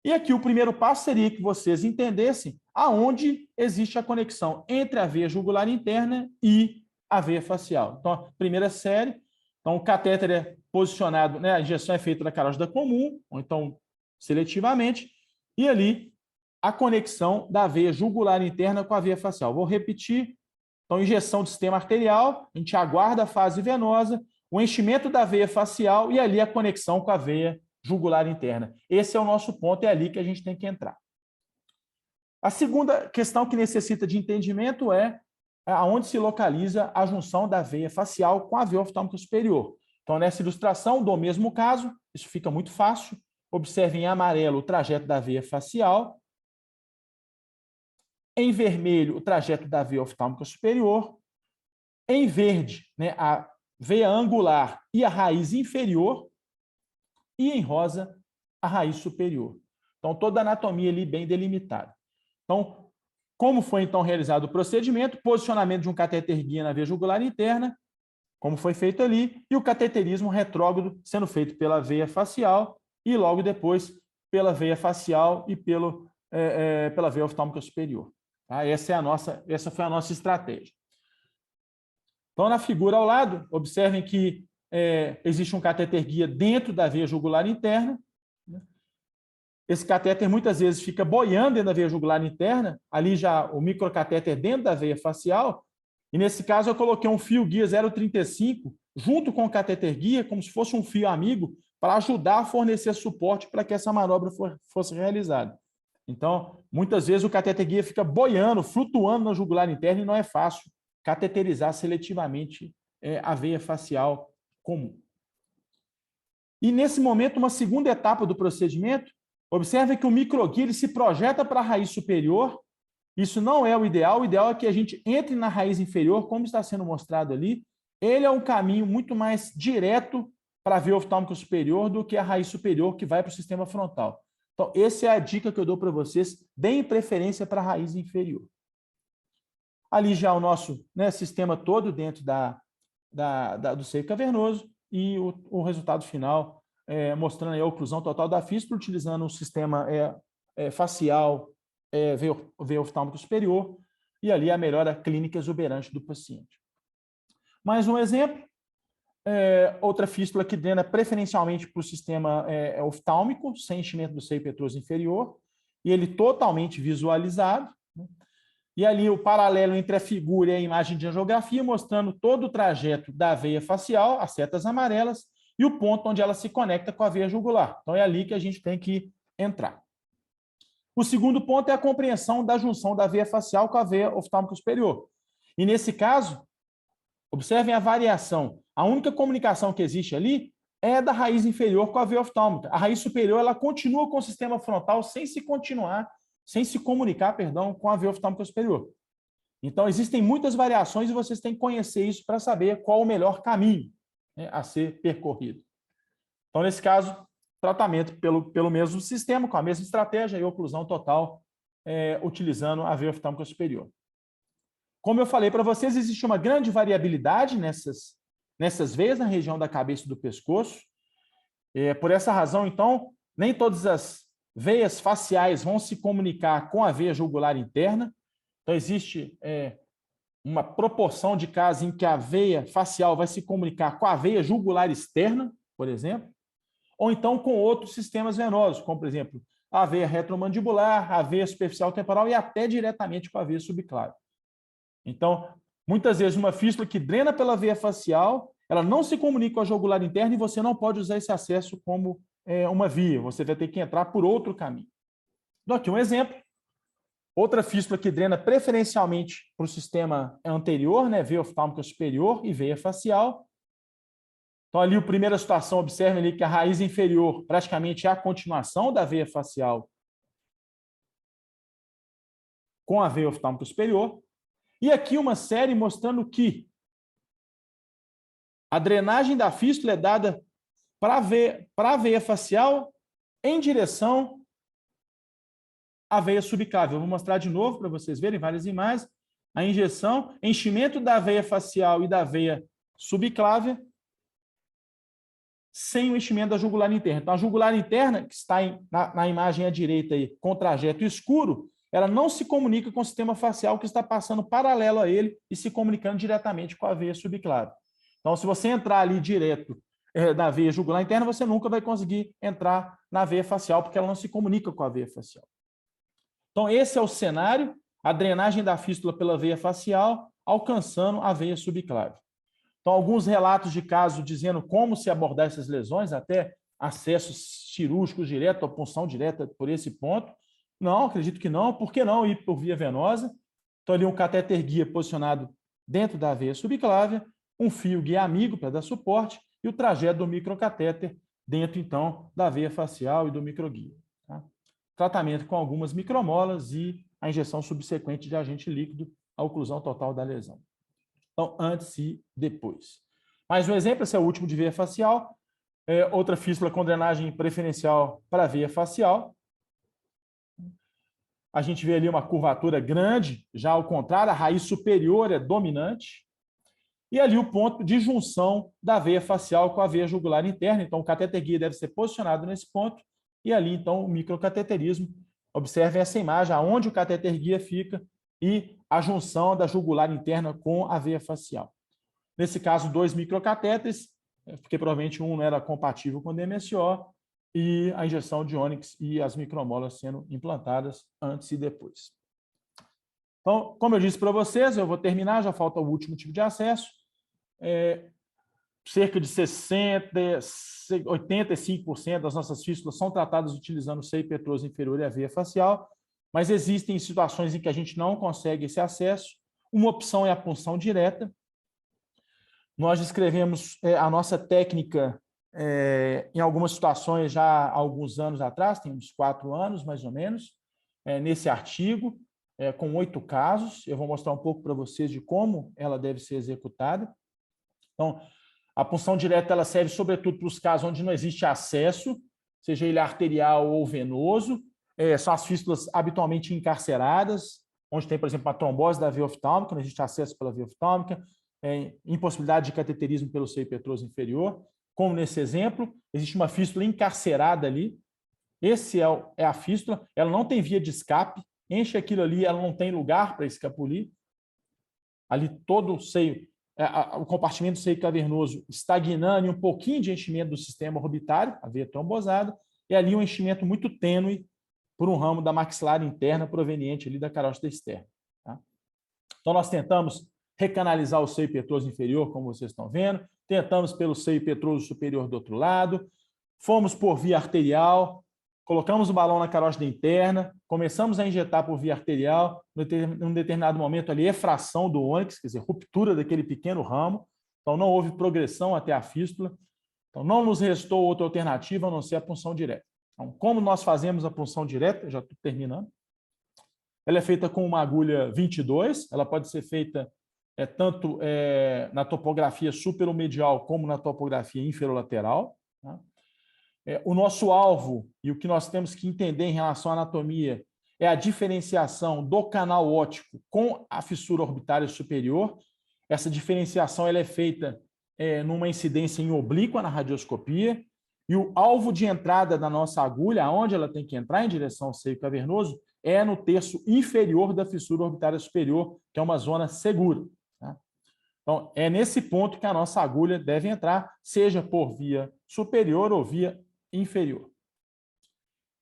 E aqui o primeiro passo seria que vocês entendessem aonde existe a conexão entre a veia jugular interna e a veia facial. Então, a primeira série, então o catéter é posicionado, a injeção é feita na carótida comum, ou então seletivamente, e ali a conexão da veia jugular interna com a veia facial. Vou repetir. Então, injeção de sistema arterial, a gente aguarda a fase venosa, o enchimento da veia facial e ali a conexão com a veia jugular interna. Esse é o nosso ponto, é ali que a gente tem que entrar. A segunda questão que necessita de entendimento é aonde se localiza a junção da veia facial com a veia oftálmica superior. Então, nessa ilustração do mesmo caso, isso fica muito fácil. observe em amarelo o trajeto da veia facial, em vermelho o trajeto da veia oftálmica superior, em verde, né, a veia angular e a raiz inferior, e em rosa a raiz superior. Então, toda a anatomia ali bem delimitada. Então, como foi então realizado o procedimento? Posicionamento de um catéter guia na veia jugular interna, como foi feito ali, e o cateterismo retrógrado sendo feito pela veia facial e logo depois pela veia facial e pela veia oftálmica superior. Tá? Essa foi a nossa estratégia. Então, na figura ao lado, observem que existe um catéter guia dentro da veia jugular interna. Esse catéter muitas vezes fica boiando dentro da veia jugular interna, ali já o microcatéter dentro da veia facial, e nesse caso eu coloquei um fio guia 0,35 junto com o catéter guia, como se fosse um fio amigo, para ajudar a fornecer suporte para que essa manobra fosse realizada. Então, muitas vezes o catéter guia fica boiando, flutuando na jugular interna e não é fácil cateterizar seletivamente a veia facial comum. E nesse momento, uma segunda etapa do procedimento, observe que o microguia ele se projeta para a raiz superior. Isso não é o ideal é que a gente entre na raiz inferior, como está sendo mostrado ali. Ele é um caminho muito mais direto para a veia oftálmica superior do que a raiz superior que vai para o sistema frontal. Então, essa é a dica que eu dou para vocês, deem preferência para a raiz inferior. Ali já o nosso, né, sistema todo dentro do seio cavernoso e o resultado final mostrando aí a oclusão total da fístula, utilizando o sistema facial, veia oftálmica superior, e ali a melhora clínica exuberante do paciente. Mais um exemplo, outra fístula que drena preferencialmente para o sistema oftálmico, sem enchimento do seio petroso inferior, e ele totalmente visualizado, né? E ali o paralelo entre a figura e a imagem de angiografia, mostrando todo o trajeto da veia facial, as setas amarelas, e o ponto onde ela se conecta com a veia jugular. Então, é ali que a gente tem que entrar. O segundo ponto é a compreensão da junção da veia facial com a veia oftálmica superior. E, nesse caso, observem a variação. A única comunicação que existe ali é da raiz inferior com a veia oftálmica. A raiz superior ela continua com o sistema frontal sem se comunicar, com a veia oftálmica superior. Então, existem muitas variações e vocês têm que conhecer isso para saber qual o melhor caminho, né, a ser percorrido. Então, nesse caso, tratamento pelo mesmo sistema, com a mesma estratégia e oclusão total, utilizando a veia oftálmica superior. Como eu falei para vocês, existe uma grande variabilidade nessas veias na região da cabeça e do pescoço. Por essa razão, então, nem todas as veias faciais vão se comunicar com a veia jugular interna. Então, existe uma proporção de casos em que a veia facial vai se comunicar com a veia jugular externa, por exemplo, ou então com outros sistemas venosos, como, por exemplo, a veia retromandibular, a veia superficial temporal e até diretamente com a veia subclave. Então, muitas vezes, uma fístula que drena pela veia facial, ela não se comunica com a jugular interna e você não pode usar esse acesso como uma via, você vai ter que entrar por outro caminho. Dou aqui um exemplo. Outra fístula que drena preferencialmente para o sistema anterior, né, veia oftálmica superior e veia facial. Então, ali, a primeira situação, observe ali que a raiz inferior praticamente é a continuação da veia facial com a veia oftálmica superior. E aqui uma série mostrando que a drenagem da fístula é dada para a veia facial em direção à veia subclave. Eu vou mostrar de novo para vocês verem várias imagens. A injeção, enchimento da veia facial e da veia subclave sem o enchimento da jugular interna. Então, a jugular interna, que está na imagem à direita aí, com trajeto escuro, ela não se comunica com o sistema facial que está passando paralelo a ele e se comunicando diretamente com a veia subclave. Então, se você entrar ali direto da veia jugular interna, você nunca vai conseguir entrar na veia facial, porque ela não se comunica com a veia facial. Então, esse é o cenário, a drenagem da fístula pela veia facial, alcançando a veia subclave. Então, alguns relatos de caso dizendo como se abordar essas lesões, até acessos cirúrgicos diretos, ou punção direta por esse ponto. Não, acredito que não. Por que não ir por via venosa? Então, ali um catéter guia posicionado dentro da veia subclávia, um fio guia amigo para dar suporte e o trajeto do microcatéter dentro, então, da veia facial e do microguia. Tá? Tratamento com algumas micromolas e a injeção subsequente de agente líquido, a oclusão total da lesão. Então, antes e depois. Mais um exemplo, esse é o último de veia facial. Outra fístula com drenagem preferencial para a veia facial. A gente vê ali uma curvatura grande, já ao contrário, a raiz superior é dominante. E ali o ponto de junção da veia facial com a veia jugular interna. Então, o catéter guia deve ser posicionado nesse ponto. E ali, então, o microcateterismo. Observem essa imagem, aonde o catéter guia fica e a junção da jugular interna com a veia facial. Nesse caso, 2 microcatéteres, porque provavelmente um não era compatível com o DMSO, e a injeção de ônix e as micromolas sendo implantadas antes e depois. Então, como eu disse para vocês, eu vou terminar, já falta o último tipo de acesso. Cerca de 85% das nossas fístulas são tratadas utilizando o seio petroso inferior e a veia facial, mas existem situações em que a gente não consegue esse acesso. Uma opção é a punção direta. Nós descrevemos a nossa técnica em algumas situações já há alguns anos atrás, tem uns 4 anos, mais ou menos, nesse artigo, com 8 casos. Eu vou mostrar um pouco para vocês de como ela deve ser executada. Então, a punção direta ela serve sobretudo para os casos onde não existe acesso, seja ele arterial ou venoso. São as fístulas habitualmente encarceradas, onde tem, por exemplo, uma trombose da veia oftálmica, não existe acesso pela veia oftálmica, impossibilidade de cateterismo pelo seio petroso inferior. Como nesse exemplo, existe uma fístula encarcerada ali. Esse é a fístula, ela não tem via de escape, enche aquilo ali, ela não tem lugar para escapulir. Ali todo o seio, o compartimento do seio cavernoso estagnando e um pouquinho de enchimento do sistema orbitário, a veia trombosada, e ali um enchimento muito tênue por um ramo da maxilar interna proveniente ali da carótida externa. Tá? Então, nós tentamos recanalizar o seio petroso inferior, como vocês estão vendo, tentamos pelo seio petroso superior do outro lado, fomos por via arterial, colocamos o balão na carótida interna, começamos a injetar por via arterial, num determinado momento ali, efração do ônix, quer dizer, ruptura daquele pequeno ramo, então não houve progressão até a fístula, então não nos restou outra alternativa a não ser a punção direta. Então, como nós fazemos a punção direta, já estou terminando, ela é feita com uma agulha 22, ela pode ser feita tanto na topografia superomedial como na topografia inferolateral. Tá? O nosso alvo e o que nós temos que entender em relação à anatomia é a diferenciação do canal óptico com a fissura orbitária superior. Essa diferenciação ela é feita numa incidência em oblíqua na radioscopia, e o alvo de entrada da nossa agulha, onde ela tem que entrar em direção ao seio cavernoso, é no terço inferior da fissura orbitária superior, que é uma zona segura. Tá? Então, é nesse ponto que a nossa agulha deve entrar, seja por via superior ou via inferior.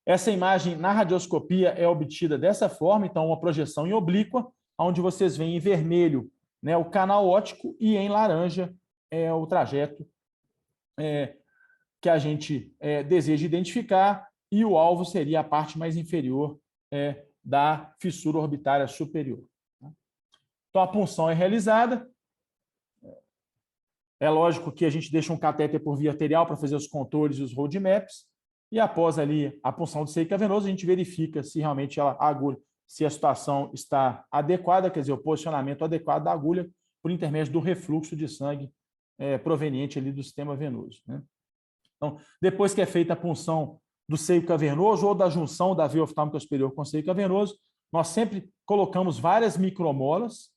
Essa imagem na radioscopia é obtida dessa forma, então uma projeção em oblíqua, onde vocês veem em vermelho, né, o canal óptico e em laranja o trajeto que a gente deseja identificar, e o alvo seria a parte mais inferior da fissura orbitária superior. Então, a punção é realizada. É lógico que a gente deixa um catéter por via arterial para fazer os controles e os roadmaps, e após ali a punção do seio cavernoso, a gente verifica se realmente a agulha, se a situação está adequada, quer dizer, o posicionamento adequado da agulha por intermédio do refluxo de sangue proveniente ali do sistema venoso. Né? Então, depois que é feita a punção do seio cavernoso ou da junção da veia oftálmica superior com o seio cavernoso, nós sempre colocamos várias micromolas,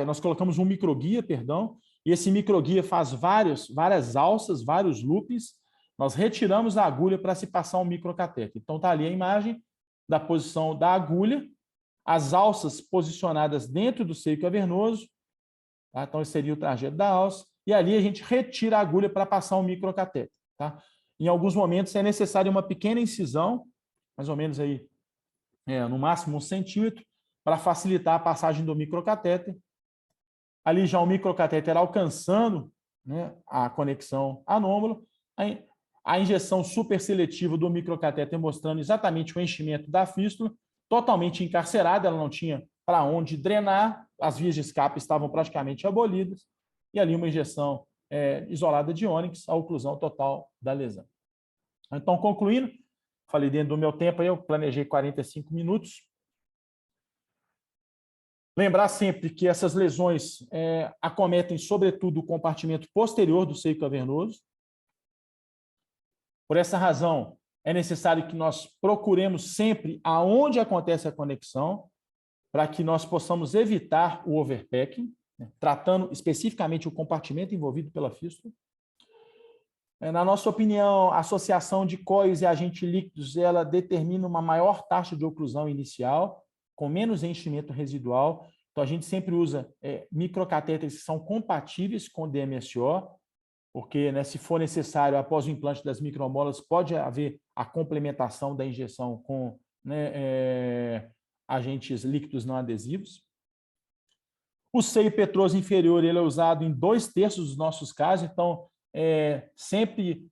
nós colocamos um microguia, perdão, e esse microguia faz várias alças, vários loopings, nós retiramos a agulha para se passar um microcatéter. Então, está ali a imagem da posição da agulha, as alças posicionadas dentro do seio cavernoso, tá? Então, esse seria o trajeto da alça, e ali a gente retira a agulha para passar um microcatéter. Tá? Em alguns momentos é necessária uma pequena incisão, mais ou menos aí, no máximo 1 centímetro, para facilitar a passagem do microcatéter. Ali já o microcatéter alcançando, né, a conexão anômala, a injeção superseletiva do microcatéter mostrando exatamente o enchimento da fístula, totalmente encarcerada, ela não tinha para onde drenar, as vias de escape estavam praticamente abolidas, e ali uma injeção isolada de ônix, a oclusão total da lesão. Então, concluindo, falei dentro do meu tempo, aí eu planejei 45 minutos. Lembrar sempre que essas lesões acometem, sobretudo, o compartimento posterior do seio cavernoso. Por essa razão, é necessário que nós procuremos sempre aonde acontece a conexão, para que nós possamos evitar o overpacking, né, tratando especificamente o compartimento envolvido pela fístula. Na nossa opinião, a associação de coils e agentes líquidos, ela determina uma maior taxa de oclusão inicial, com menos enchimento residual. Então, a gente sempre usa microcatéteres que são compatíveis com DMSO, porque, né, se for necessário, após o implante das micromolas, pode haver a complementação da injeção com, né, agentes líquidos não adesivos. O seio petroso inferior ele é usado em 2/3 dos nossos casos, então, sempre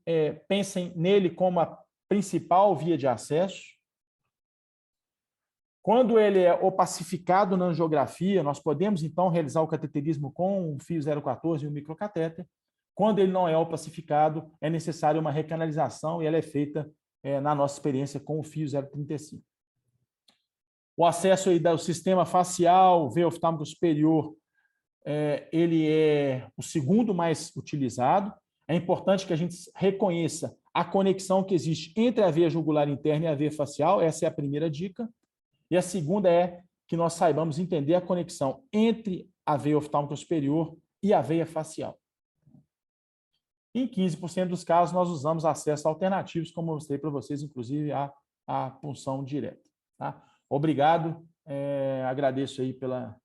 pensem nele como a principal via de acesso. Quando ele é opacificado na angiografia, nós podemos, então, realizar o cateterismo com um fio 0,14 e um microcatéter. Quando ele não é opacificado, é necessário uma recanalização e ela é feita, na nossa experiência, com o fio 0,35. O acesso aí do sistema facial, veio oftálmico superior, ele é o segundo mais utilizado. É importante que a gente reconheça a conexão que existe entre a veia jugular interna e a veia facial, essa é a primeira dica. E a segunda é que nós saibamos entender a conexão entre a veia oftálmica superior e a veia facial. Em 15% dos casos, nós usamos acessos alternativos, como eu mostrei para vocês, inclusive a punção direta. Tá? Obrigado, agradeço aí pela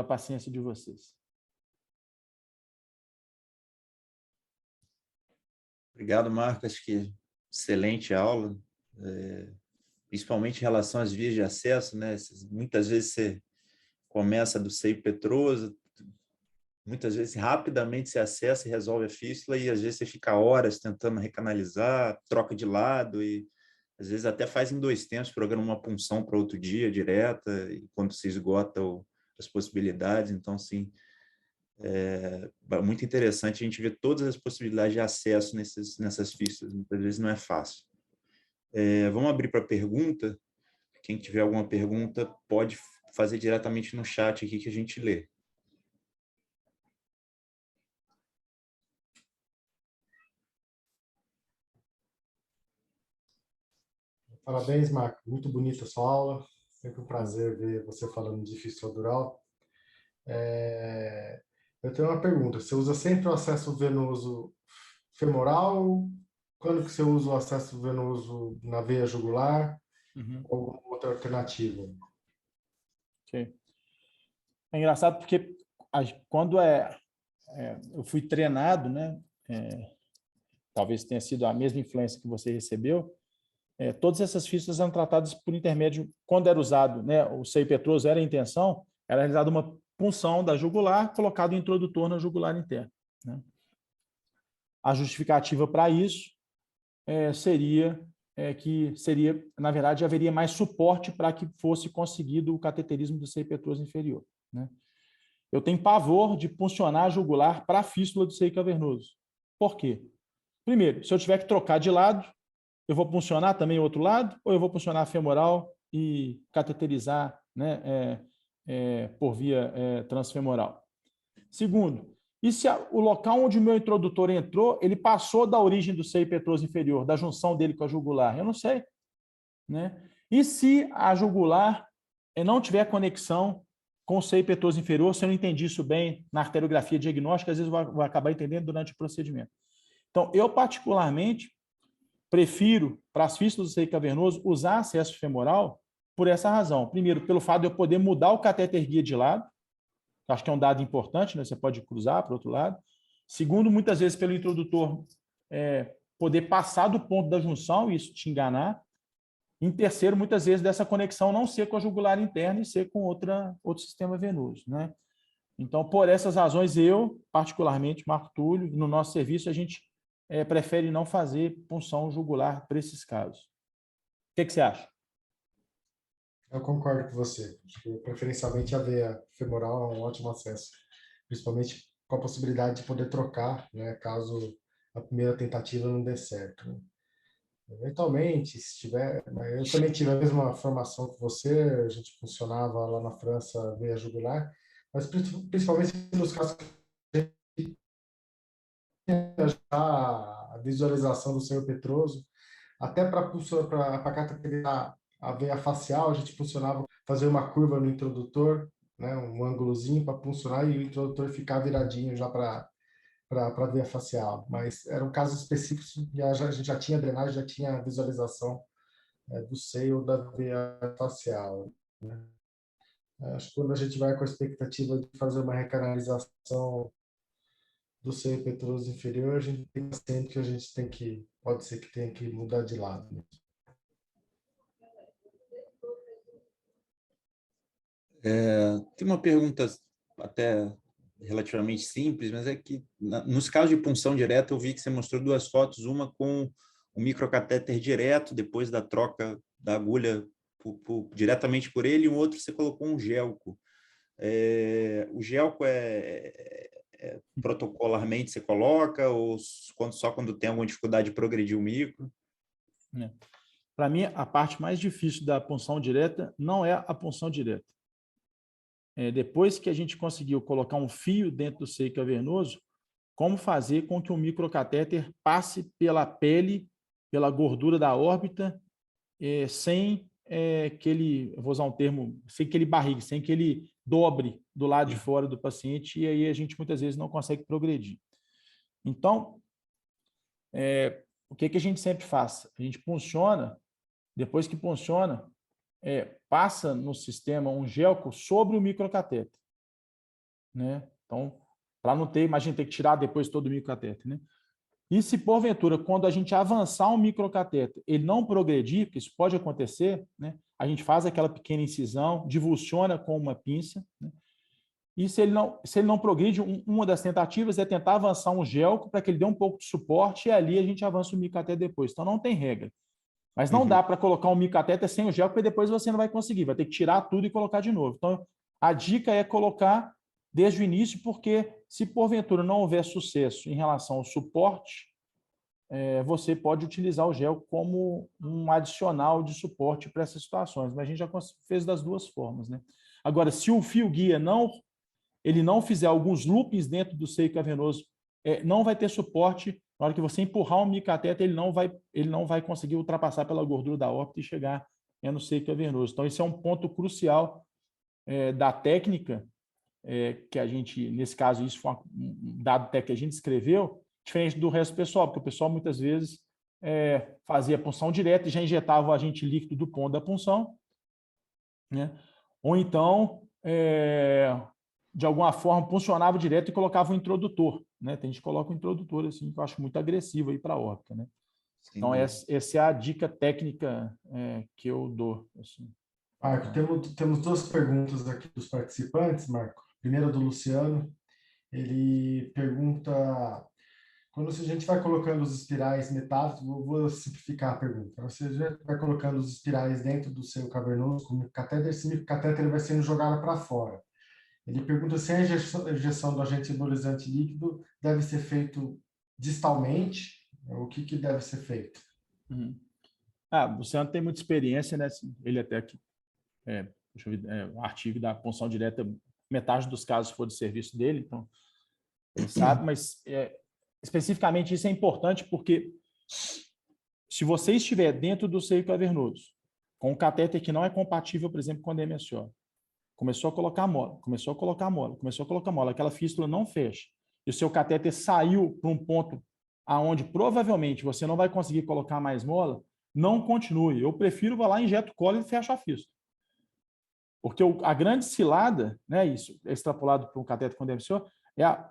paciência de vocês. Obrigado, Marco. Acho que excelente aula, principalmente em relação às vias de acesso, né? Muitas vezes você começa do seio petroso, muitas vezes rapidamente você acessa e resolve a fístula e às vezes você fica horas tentando recanalizar, troca de lado e às vezes até faz em 2 tempos, programa uma punção para outro dia direta e quando se esgota as possibilidades. Então, assim, é muito interessante a gente ver todas as possibilidades de acesso nessas fístulas. Muitas vezes não é fácil. Vamos abrir para pergunta. Quem tiver alguma pergunta pode fazer diretamente no chat aqui que a gente lê. Parabéns, Marco. Muito bonita a sua aula. Sempre um prazer ver você falando de fístula dural. Eu tenho uma pergunta. Você usa sempre o acesso venoso femoral? Quando que você usa o acesso venoso na veia jugular? Ou alguma outra alternativa? Okay. É engraçado porque quando eu fui treinado, né, talvez tenha sido a mesma influência que você recebeu, todas essas fístulas eram tratadas por intermédio, quando era usado, né, o seio petroso era a intenção, era realizada uma punção da jugular, colocado o introdutor na jugular interna. Né? A justificativa para isso seria que na verdade, haveria mais suporte para que fosse conseguido o cateterismo do seio petroso inferior. Né? Eu tenho pavor de puncionar a jugular para a fístula do seio cavernoso. Por quê? Primeiro, se eu tiver que trocar de lado, eu vou puncionar também o outro lado, ou eu vou puncionar a femoral e cateterizar, né, por via transfemoral? Segundo, e se o local onde o meu introdutor entrou, ele passou da origem do seio petroso inferior, da junção dele com a jugular? Eu não sei. Né? E se a jugular não tiver conexão com o seio petroso inferior, se eu não entendi isso bem na arteriografia diagnóstica, às vezes eu vou acabar entendendo durante o procedimento. Então, eu particularmente prefiro, para as fístulas do seio cavernoso, usar acesso femoral por essa razão. Primeiro, pelo fato de eu poder mudar o catéter guia de lado, acho que é um dado importante, né? Você pode cruzar para o outro lado. Segundo, muitas vezes pelo introdutor poder passar do ponto da junção e isso te enganar. Em terceiro, muitas vezes dessa conexão não ser com a jugular interna e ser com outro sistema venoso. Né? Então, por essas razões, eu, particularmente, Marco Túlio, no nosso serviço, a gente prefere não fazer punção jugular para esses casos. O que você acha? Eu concordo com você. Acho que, preferencialmente, a veia femoral é um ótimo acesso, principalmente com a possibilidade de poder trocar, né, caso a primeira tentativa não dê certo, né? Eventualmente, se tiver, eu também tive a mesma formação que você, a gente funcionava lá na França veia jugular, mas principalmente nos casos que a visualização do senhor Petroso, até para categorizar a veia facial, a gente funcionava, fazer uma curva no introdutor, né, um ângulozinho para funcionar e o introdutor ficar viradinho já para a veia facial. Mas eram casos específicos, a gente já tinha drenagem, já tinha visualização do seio ou da veia facial, né? Acho que quando a gente vai com a expectativa de fazer uma recanalização do seio petroso inferior, a gente tem sempre que a gente tem que, pode ser que tenha que mudar de lado, né? Tem uma pergunta até relativamente simples, mas é que nos casos de punção direta eu vi que você mostrou duas fotos, uma com o microcatéter direto depois da troca da agulha diretamente por ele, e um outro você colocou um gelco. O gelco protocolarmente você coloca ou só quando tem alguma dificuldade de progredir o micro? Para mim, a parte mais difícil da punção direta não é a punção direta. Depois que a gente conseguiu colocar um fio dentro do seio cavernoso, como fazer com que o microcatéter passe pela pele, pela gordura da órbita, sem que ele, eu vou usar um termo, sem que ele barrigue, sem que ele dobre do lado de fora do paciente, e aí a gente muitas vezes não consegue progredir. Então, o que a gente sempre faz? A gente punciona, depois que punciona, passa no sistema um gelco sobre o microcatéter, né? Então, para não ter, imagina ter que tirar depois todo o microcatéter, né? E se porventura, quando a gente avançar um microcatéter, ele não progredir, porque isso pode acontecer, né? A gente faz aquela pequena incisão, divulsiona com uma pinça, né? E se ele não progride, uma das tentativas é tentar avançar um gelco para que ele dê um pouco de suporte e ali a gente avança o microcatéter depois. Então, não tem regra. Mas não dá para colocar um microcatéter sem o gelco, porque depois você não vai conseguir, vai ter que tirar tudo e colocar de novo. Então, a dica é colocar desde o início, porque se porventura não houver sucesso em relação ao suporte, você pode utilizar o gel como um adicional de suporte para essas situações. Mas a gente já fez das duas formas, né? Agora, se o fio guia ele não fizer alguns loopings dentro do seio cavernoso, não vai ter suporte. Na hora que você empurrar um microcatéter, ele não vai conseguir ultrapassar pela gordura da órbita e chegar no seio cavernoso. Então, esse é um ponto crucial da técnica, que a gente, nesse caso, isso foi um dado técnico que a gente escreveu, diferente do resto do pessoal, porque o pessoal muitas vezes fazia punção direta e já injetava o agente líquido do ponto da punção, né? Ou então, de alguma forma, puncionava direto e colocava um introdutor, né? Tem gente que coloca um introdutor, assim, que eu acho muito agressivo aí para a órbita, né? Sim, então, essa é a dica técnica que eu dou. Assim. Marco, temos duas perguntas aqui dos participantes, Marco. Primeira do Luciano, ele pergunta, quando a gente vai colocando os espirais metálicos, vou simplificar a pergunta, você já vai colocando os espirais dentro do seu cavernoso com o microcatéter, esse microcatéter vai sendo jogado para fora. Ele pergunta se a injeção do agente embolizante líquido deve ser feito distalmente, o que deve ser feito? O Luciano tem muita experiência, né? Ele até aqui, deixa eu ver, o artigo da punção direta, metade dos casos foi de serviço dele, então ele sabe, mas especificamente isso é importante porque se você estiver dentro do seio cavernoso com um catéter que não é compatível, por exemplo, com a DMSO, começou a colocar mola, aquela fístula não fecha, e o seu catéter saiu para um ponto aonde provavelmente você não vai conseguir colocar mais mola, não continue. Eu prefiro vá lá, injeto cola e fecho a fístula. Porque a grande cilada, né, isso é extrapolado para um catéter com DMSO,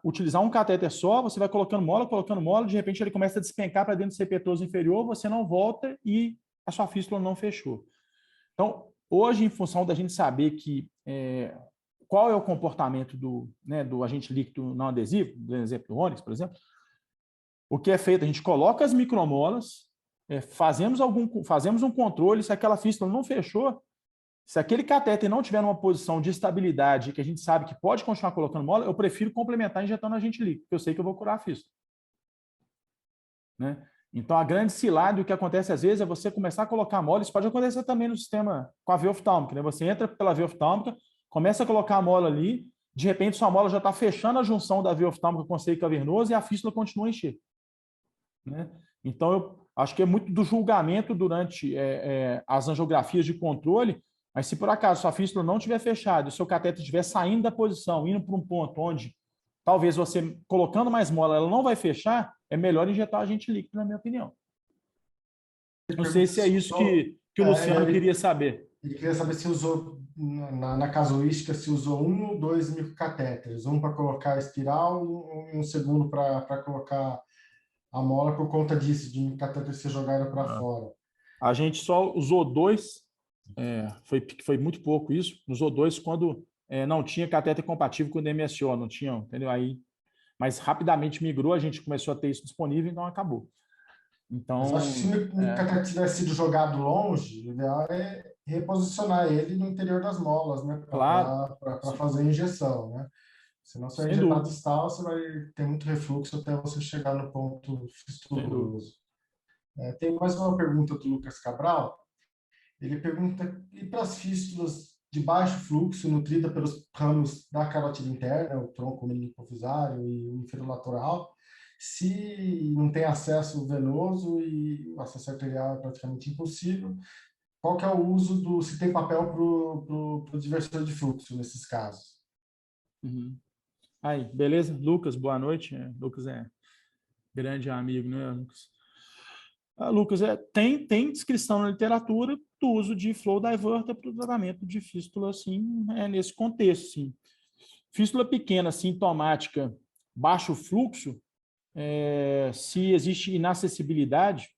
utilizar um catéter só, você vai colocando mola, de repente ele começa a despencar para dentro do seio petroso inferior, você não volta e a sua fístula não fechou. Então, hoje, em função da gente saber qual é o comportamento do agente líquido não adesivo, do exemplo do Onyx, por exemplo, o que é feito? A gente coloca as micromolas, fazemos um controle, se aquela fístula não fechou, Se aquele catéter não tiver numa posição de estabilidade, que a gente sabe que pode continuar colocando mola, eu prefiro complementar injetando agente líquido, porque eu sei que eu vou curar a fístula. Né? Então, a grande cilada, o que acontece às vezes é você começar a colocar mola. Isso pode acontecer também no sistema com a veia oftálmica. Né? Você entra pela veia oftálmica, começa a colocar a mola ali, de repente sua mola já está fechando a junção da veia oftálmica com o conceito cavernoso e a fístula continua a encher. Né? Então, eu acho que é muito do julgamento durante as angiografias de controle, mas se por acaso sua fístula não estiver fechada e o seu cateter estiver saindo da posição, indo para um ponto onde talvez você, colocando mais mola, ela não vai fechar, é melhor injetar agente líquido, na minha opinião. Não sei se é isso que o Luciano queria saber. Ele queria saber se usou, na casuística, se usou 1 ou 2 microcatéteres, um para colocar a espiral e um segundo para colocar a mola por conta disso, de microcatéteres ser jogaram para fora. A gente só usou 2, foi muito pouco isso, usou 2 quando não tinha catéter compatível com o DMSO, não tinha, entendeu? Aí, mas rapidamente migrou, a gente começou a ter isso disponível, então acabou. Então, mas acho que se o catéter tivesse sido jogado longe, o ideal é reposicionar ele no interior das molas, né? Claro. Para fazer a injeção, né? Senão, se você injetar distal, você vai ter muito refluxo até você chegar no ponto fistuloso. Tem mais uma pergunta do Lucas Cabral. Ele pergunta, e para as fístulas de baixo fluxo, nutrida pelos ramos da carótida interna, o tronco meningohipofisário e o inferior-lateral, se não tem acesso venoso e o acesso arterial é praticamente impossível, qual que é o uso se tem papel para o diversor de fluxo nesses casos? Uhum. Aí, beleza? Lucas, boa noite. Lucas é grande amigo, né, Lucas? Lucas, tem descrição na literatura do uso de flow diverter para o tratamento de fístula, assim, nesse contexto, sim. Fístula pequena, sintomática, baixo fluxo, se existe inacessibilidade,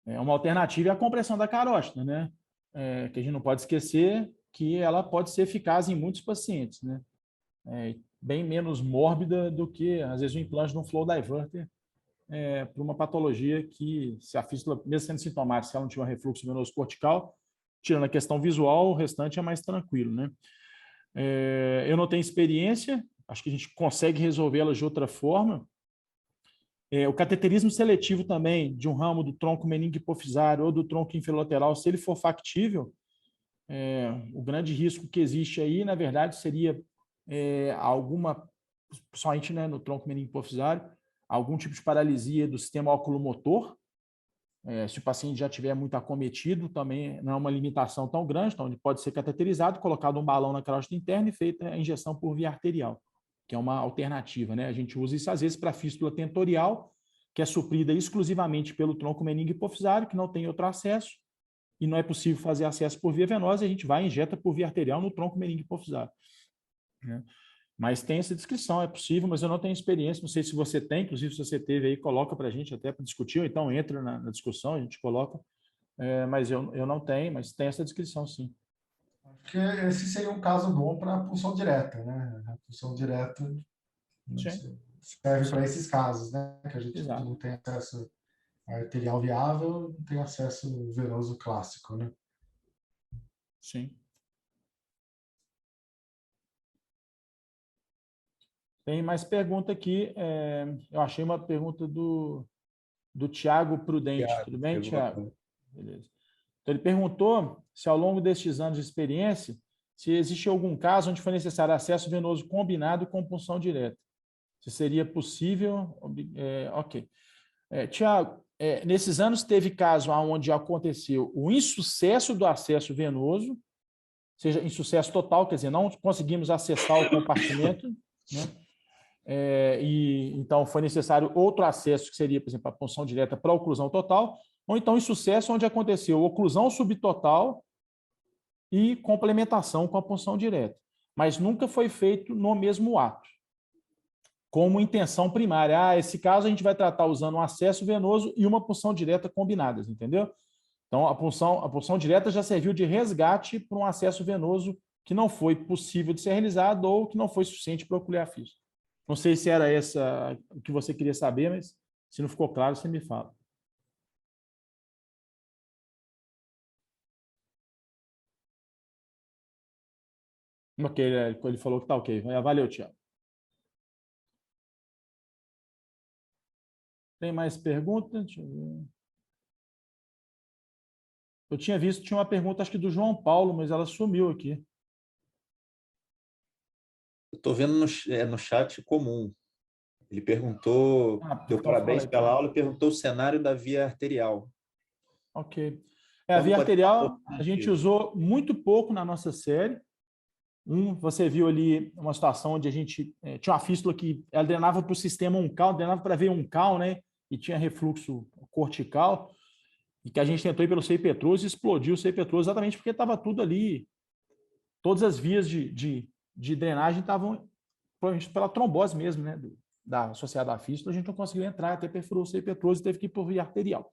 uma alternativa é a compressão da carótida, né? Que a gente não pode esquecer que ela pode ser eficaz em muitos pacientes, né? Bem menos mórbida do que, às vezes, o implante de um flow diverter para uma patologia que, se a fístula, mesmo sendo sintomática, se ela não tiver um refluxo venoso cortical, tirando a questão visual, o restante é mais tranquilo, né? Eu não tenho experiência, acho que a gente consegue resolvê-la de outra forma. O cateterismo seletivo também, de um ramo do tronco meningohipofisário ou do tronco inferior-lateral, se ele for factível, o grande risco que existe aí, na verdade, seria alguma, principalmente, né, no tronco meningohipofisário, algum tipo de paralisia do sistema oculomotor. Se o paciente já tiver muito acometido, também não é uma limitação tão grande, então ele pode ser cateterizado, colocado um balão na carótida interna e feita a injeção por via arterial, que é uma alternativa, né? A gente usa isso às vezes para fístula tentorial, que é suprida exclusivamente pelo tronco meningohipofisário, que não tem outro acesso, e não é possível fazer acesso por via venosa, e a gente vai e injeta por via arterial no tronco meningohipofisário. Né? Mas tem essa descrição, é possível, mas eu não tenho experiência, não sei se você tem, inclusive se você teve aí, coloca para a gente até para discutir, ou então entra na discussão, a gente coloca, mas eu não tenho, mas tem essa descrição sim. Acho que esse seria um caso bom para a punção direta, né? A punção direta serve para esses casos, né? Que a gente não tem acesso arterial viável, não tem acesso venoso clássico, né? Sim. Tem mais pergunta aqui. Eu achei uma pergunta do Tiago Prudente. Tudo bem, Tiago? Beleza. Então, ele perguntou se ao longo destes anos de experiência, se existe algum caso onde foi necessário acesso venoso combinado com punção direta. Se seria possível... ok. Tiago, nesses anos teve caso onde aconteceu o insucesso do acesso venoso, seja insucesso total, quer dizer, não conseguimos acessar o compartimento, né? E então foi necessário outro acesso, que seria, por exemplo, a punção direta para a oclusão total, ou então insucesso onde aconteceu oclusão subtotal e complementação com a punção direta. Mas nunca foi feito no mesmo ato, como intenção primária. Esse caso a gente vai tratar usando um acesso venoso e uma punção direta combinadas, entendeu? Então, a punção direta já serviu de resgate para um acesso venoso que não foi possível de ser realizado ou que não foi suficiente para ocluir a fístula. Não sei se era essa o que você queria saber, mas se não ficou claro, você me fala. Ok, ele falou que está ok. Valeu, Tiago. Tem mais perguntas? Deixa eu ver. Eu tinha visto, tinha uma pergunta, acho que do João Paulo, mas ela sumiu aqui. Eu estou vendo no chat comum. Ele perguntou, deu Então fala parabéns aí, pela aula, e perguntou o cenário da via arterial. Ok. A Como via pode ser uma arterial a gente alternativa? usou muito pouco na nossa série. Você viu ali uma situação onde a gente tinha uma fístula que ela drenava para o sistema uncal, drenava para a veia uncal, né? E tinha refluxo cortical, e que a gente tentou ir pelo Sei Petrus e explodiu o Sei Petrus exatamente porque estava tudo ali, todas as vias de drenagem estavam provavelmente pela trombose mesmo, né? Associada à fístula, a gente não conseguiu entrar, até perfurou o Sei Petrus e teve que ir por via arterial.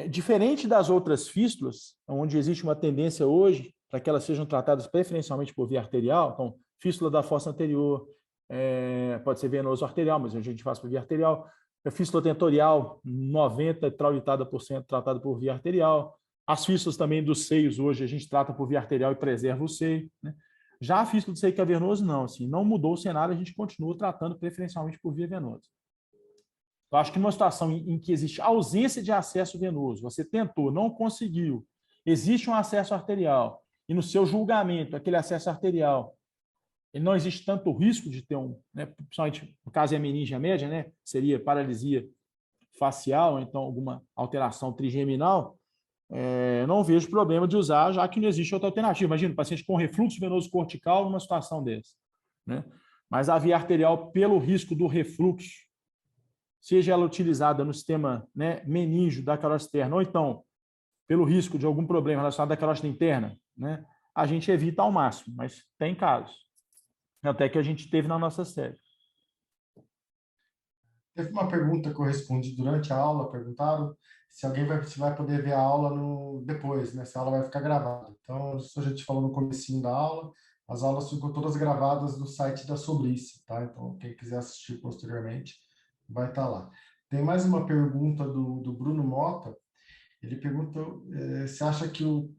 Diferente das outras fístulas, onde existe uma tendência hoje para que elas sejam tratadas preferencialmente por via arterial, então, fístula da fossa anterior, pode ser venoso arterial, mas a gente faz por via arterial. A fístula tentorial, 90% traulitada por cento tratada por via arterial. As fístulas também dos seios, hoje, a gente trata por via arterial e preserva o seio, né? Já a fístula do seio cavernoso, não, assim, não mudou o cenário, a gente continua tratando preferencialmente por via venosa. Eu acho que numa situação em que existe ausência de acesso venoso, você tentou, não conseguiu, existe um acesso arterial, e no seu julgamento, aquele acesso arterial, ele não existe tanto risco de ter né, principalmente no caso da meninge média, né, seria paralisia facial, então alguma alteração trigeminal, não vejo problema de usar, já que não existe outra alternativa. Imagina, um paciente com refluxo venoso cortical numa situação dessa, né? Mas a via arterial, pelo risco do refluxo, seja ela utilizada no sistema, né, meníngeo da carótida externa, ou então pelo risco de algum problema relacionado à carótida interna, né, a gente evita ao máximo, mas tem casos. Até que a gente teve na nossa série. Teve uma pergunta que eu respondi durante a aula, perguntaram se vai poder ver a aula depois, né? Se a aula vai ficar gravada. Então, isso a gente falou no comecinho da aula, as aulas ficam todas gravadas no site da Sobrice, tá? Então, quem quiser assistir posteriormente, vai estar lá. Tem mais uma pergunta do Bruno Mota. Ele pergunta se acha que o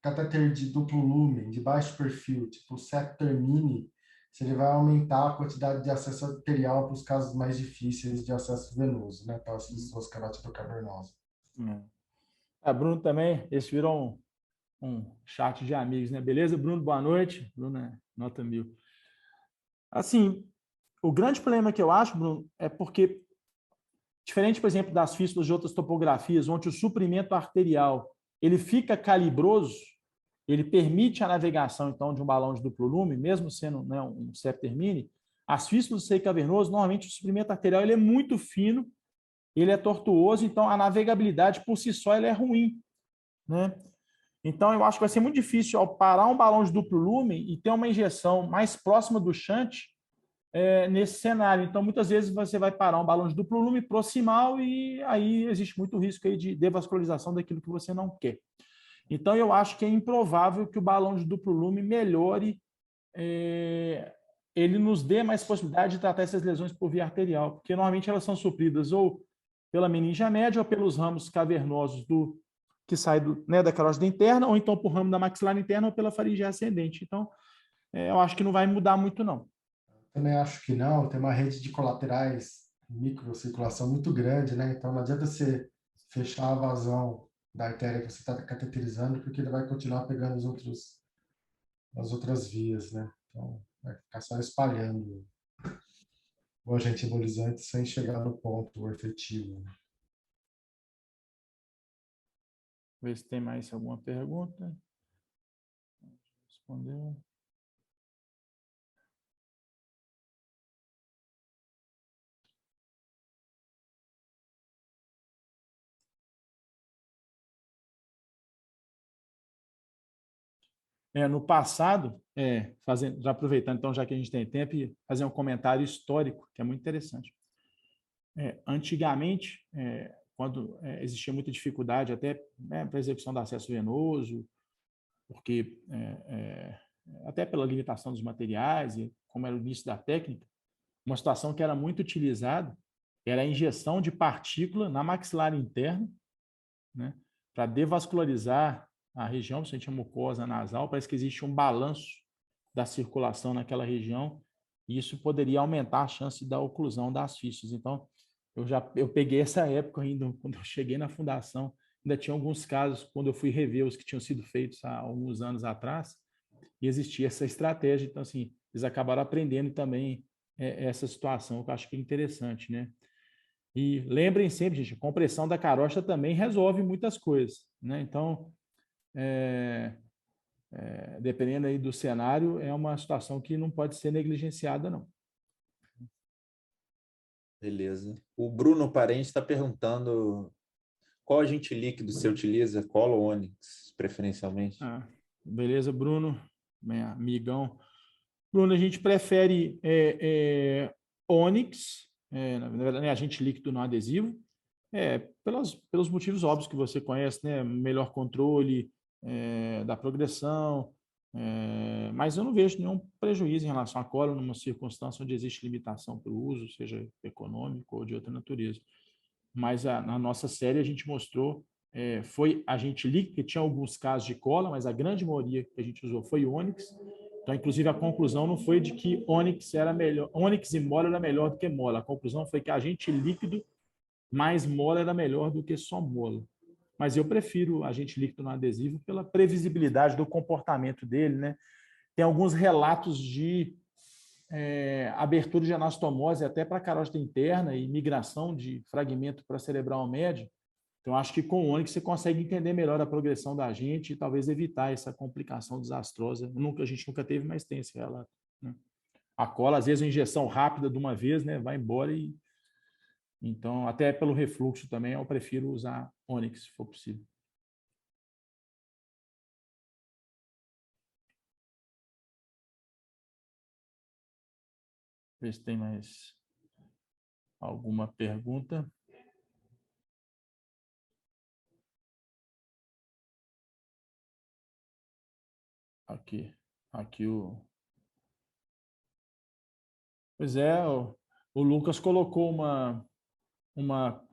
catéter de duplo lumen, de baixo perfil, tipo o Scepter Mini, se ele vai aumentar a quantidade de acesso arterial para os casos mais difíceis de acesso venoso, né? Para as pessoas carótido-cavernosas. Bruno também, esse virou um chat de amigos, né? Beleza, Bruno? Boa noite. Bruno é nota 1000. Assim, o grande problema que eu acho, Bruno, é porque, diferente, por exemplo, das fístulas de outras topografias, onde o suprimento arterial ele fica calibroso, ele permite a navegação, então, de um balão de duplo lume, mesmo sendo, né, um Scepter Mini, as fístulas do seio cavernoso, normalmente o suprimento arterial ele é muito fino, ele é tortuoso, então a navegabilidade por si só ela é ruim, né? Então, eu acho que vai ser muito difícil, ao parar um balão de duplo lume e ter uma injeção mais próxima do shunt nesse cenário. Então, muitas vezes você vai parar um balão de duplo lume proximal e aí existe muito risco aí de devascularização daquilo que você não quer. Então, eu acho que é improvável que o balão de duplo lume melhore, ele nos dê mais possibilidade de tratar essas lesões por via arterial, porque normalmente elas são supridas ou pela meninge média ou pelos ramos cavernosos que sai né, da carótida interna, ou então por ramo da maxilar interna ou pela faringe ascendente. Então, eu acho que não vai mudar muito, não. Também acho que não, tem uma rede de colaterais, microcirculação muito grande, né? Então, não adianta você fechar a vazão da artéria que você está cateterizando, porque ele vai continuar pegando as outras vias, né? Então, vai ficar só espalhando o agente embolizante sem chegar no ponto efetivo. Ver se tem mais alguma pergunta. Respondeu. No passado, já aproveitando, então, já que a gente tem tempo, e fazer um comentário histórico, que é muito interessante. Antigamente, quando existia muita dificuldade até, né, para a execução do acesso venoso, porque até pela limitação dos materiais e como era o início da técnica, uma situação que era muito utilizada era a injeção de partícula na maxilar interna, né, para devascularizar a região, principalmente a mucosa nasal, parece que existe um balanço da circulação naquela região, e isso poderia aumentar a chance da oclusão das fístulas. Então, eu peguei essa época ainda, quando eu cheguei na fundação, ainda tinha alguns casos, quando eu fui rever os que tinham sido feitos há alguns anos atrás, e existia essa estratégia. Então, assim, eles acabaram aprendendo também essa situação, que eu acho que é interessante, né? E lembrem sempre, gente, a compressão da carocha também resolve muitas coisas, né? Então, dependendo aí do cenário, é uma situação que não pode ser negligenciada, não. Beleza. O Bruno Parente está perguntando qual agente líquido você utiliza, Cola ou Onyx, preferencialmente? Beleza, Bruno, meu amigão. Bruno, a gente prefere Onyx, na verdade, agente líquido não adesivo, pelos motivos óbvios que você conhece, né? Melhor controle da progressão, mas eu não vejo nenhum prejuízo em relação à cola numa circunstância onde existe limitação para o uso, seja econômico ou de outra natureza. Mas na nossa série a gente mostrou, foi agente líquido, que tinha alguns casos de cola, mas a grande maioria que a gente usou foi Onyx. Então, inclusive, a conclusão não foi de que Onyx era melhor, Onyx e mola era melhor do que mola. A conclusão foi que agente líquido mais mola era melhor do que só mola. Mas eu prefiro agente líquido no adesivo pela previsibilidade do comportamento dele, né? Tem alguns relatos de abertura de anastomose até para a carótida interna e migração de fragmento para cerebral médio. Então, acho que com o Onyx você consegue entender melhor a progressão da gente e talvez evitar essa complicação desastrosa. A gente nunca teve, mas tem esse relato, né? A cola, às vezes, uma injeção rápida de uma vez, né, vai embora e... Então, até pelo refluxo também, eu prefiro usar Onyx, se for possível. Ver se tem mais alguma pergunta. Aqui o... Pois é, o Lucas colocou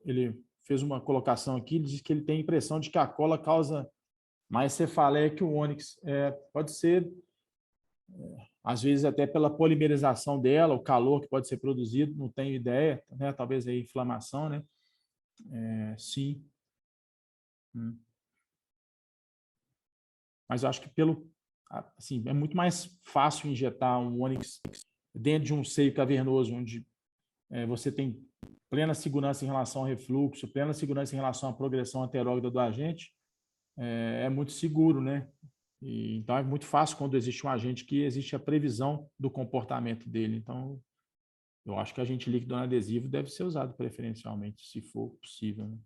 ele fez uma colocação aqui, ele diz que ele tem a impressão de que a cola causa mais cefaleia que o Onyx. Pode ser, às vezes até pela polimerização dela, o calor que pode ser produzido, não tenho ideia, né? Talvez aí inflamação, né? Sim. Mas eu acho que assim, é muito mais fácil injetar um Onyx dentro de um seio cavernoso, onde você tem plena segurança em relação ao refluxo, plena segurança em relação à progressão anterógrada do agente, é muito seguro, né? Então, é muito fácil quando existe um agente que existe a previsão do comportamento dele. Então, eu acho que agente líquido não adesivo deve ser usado preferencialmente, se for possível, né?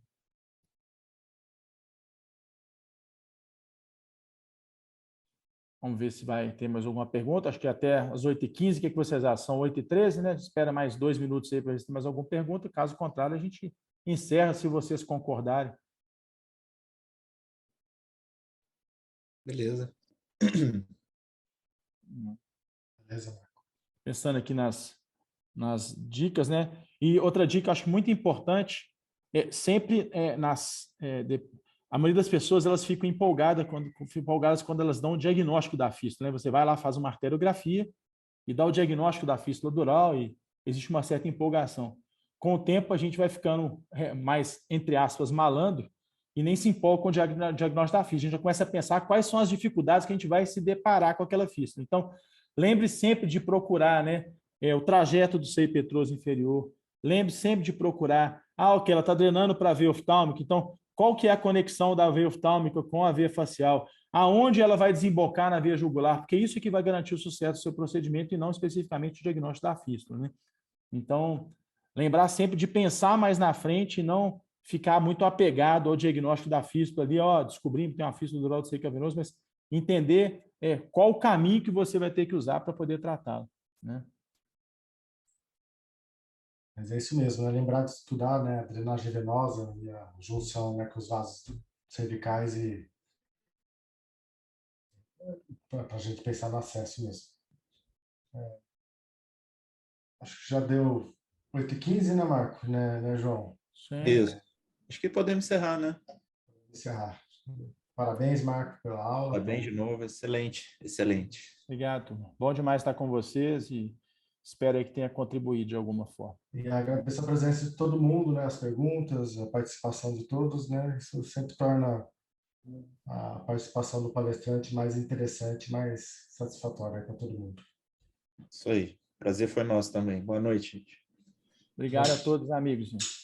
Vamos ver se vai ter mais alguma pergunta. Acho que até às 8h15, o que vocês acham? São 8h13, né? Espera mais 2 minutos aí para ver se tem mais alguma pergunta. Caso contrário, a gente encerra, se vocês concordarem. Beleza. Beleza, Marco. Pensando aqui nas dicas, né? E outra dica, acho muito importante, sempre a maioria das pessoas elas ficam empolgadas quando elas dão o diagnóstico da fístula, né? Você vai lá, faz uma arteriografia e dá o diagnóstico da fístula dural e existe uma certa empolgação. Com o tempo, a gente vai ficando mais, entre aspas, malandro e nem se empolga com o diagnóstico da fístula. A gente já começa a pensar quais são as dificuldades que a gente vai se deparar com aquela fístula. Então, lembre sempre de procurar, né, o trajeto do seio petroso inferior. Lembre sempre de procurar, ok, ela está drenando para a veia oftálmica, então qual que é a conexão da veia oftálmica com a veia facial? Aonde ela vai desembocar na veia jugular? Porque isso é que vai garantir o sucesso do seu procedimento e não especificamente o diagnóstico da fístula, né? Então, lembrar sempre de pensar mais na frente e não ficar muito apegado ao diagnóstico da fístula ali, descobrimos que tem uma fístula dural do seio cavernoso, mas entender qual o caminho que você vai ter que usar para poder tratá-lo, né? Mas é isso mesmo, é lembrar de estudar, né, a drenagem venosa e a junção, né, com os vasos cervicais e para a gente pensar no acesso mesmo. Acho que já deu 8h15, né, Marco? Né, João? Sim. Isso. Acho que podemos encerrar, né? Encerrar. Parabéns, Marco, pela aula. Parabéns de novo, excelente, excelente. Obrigado, turma. Bom demais estar com vocês e espero aí que tenha contribuído de alguma forma. E agradeço a presença de todo mundo, né? As perguntas, a participação de todos, né? Isso sempre torna a participação do palestrante mais interessante, mais satisfatória para todo mundo. Isso aí. Prazer foi nosso também. Boa noite, gente. Obrigado a todos, amigos.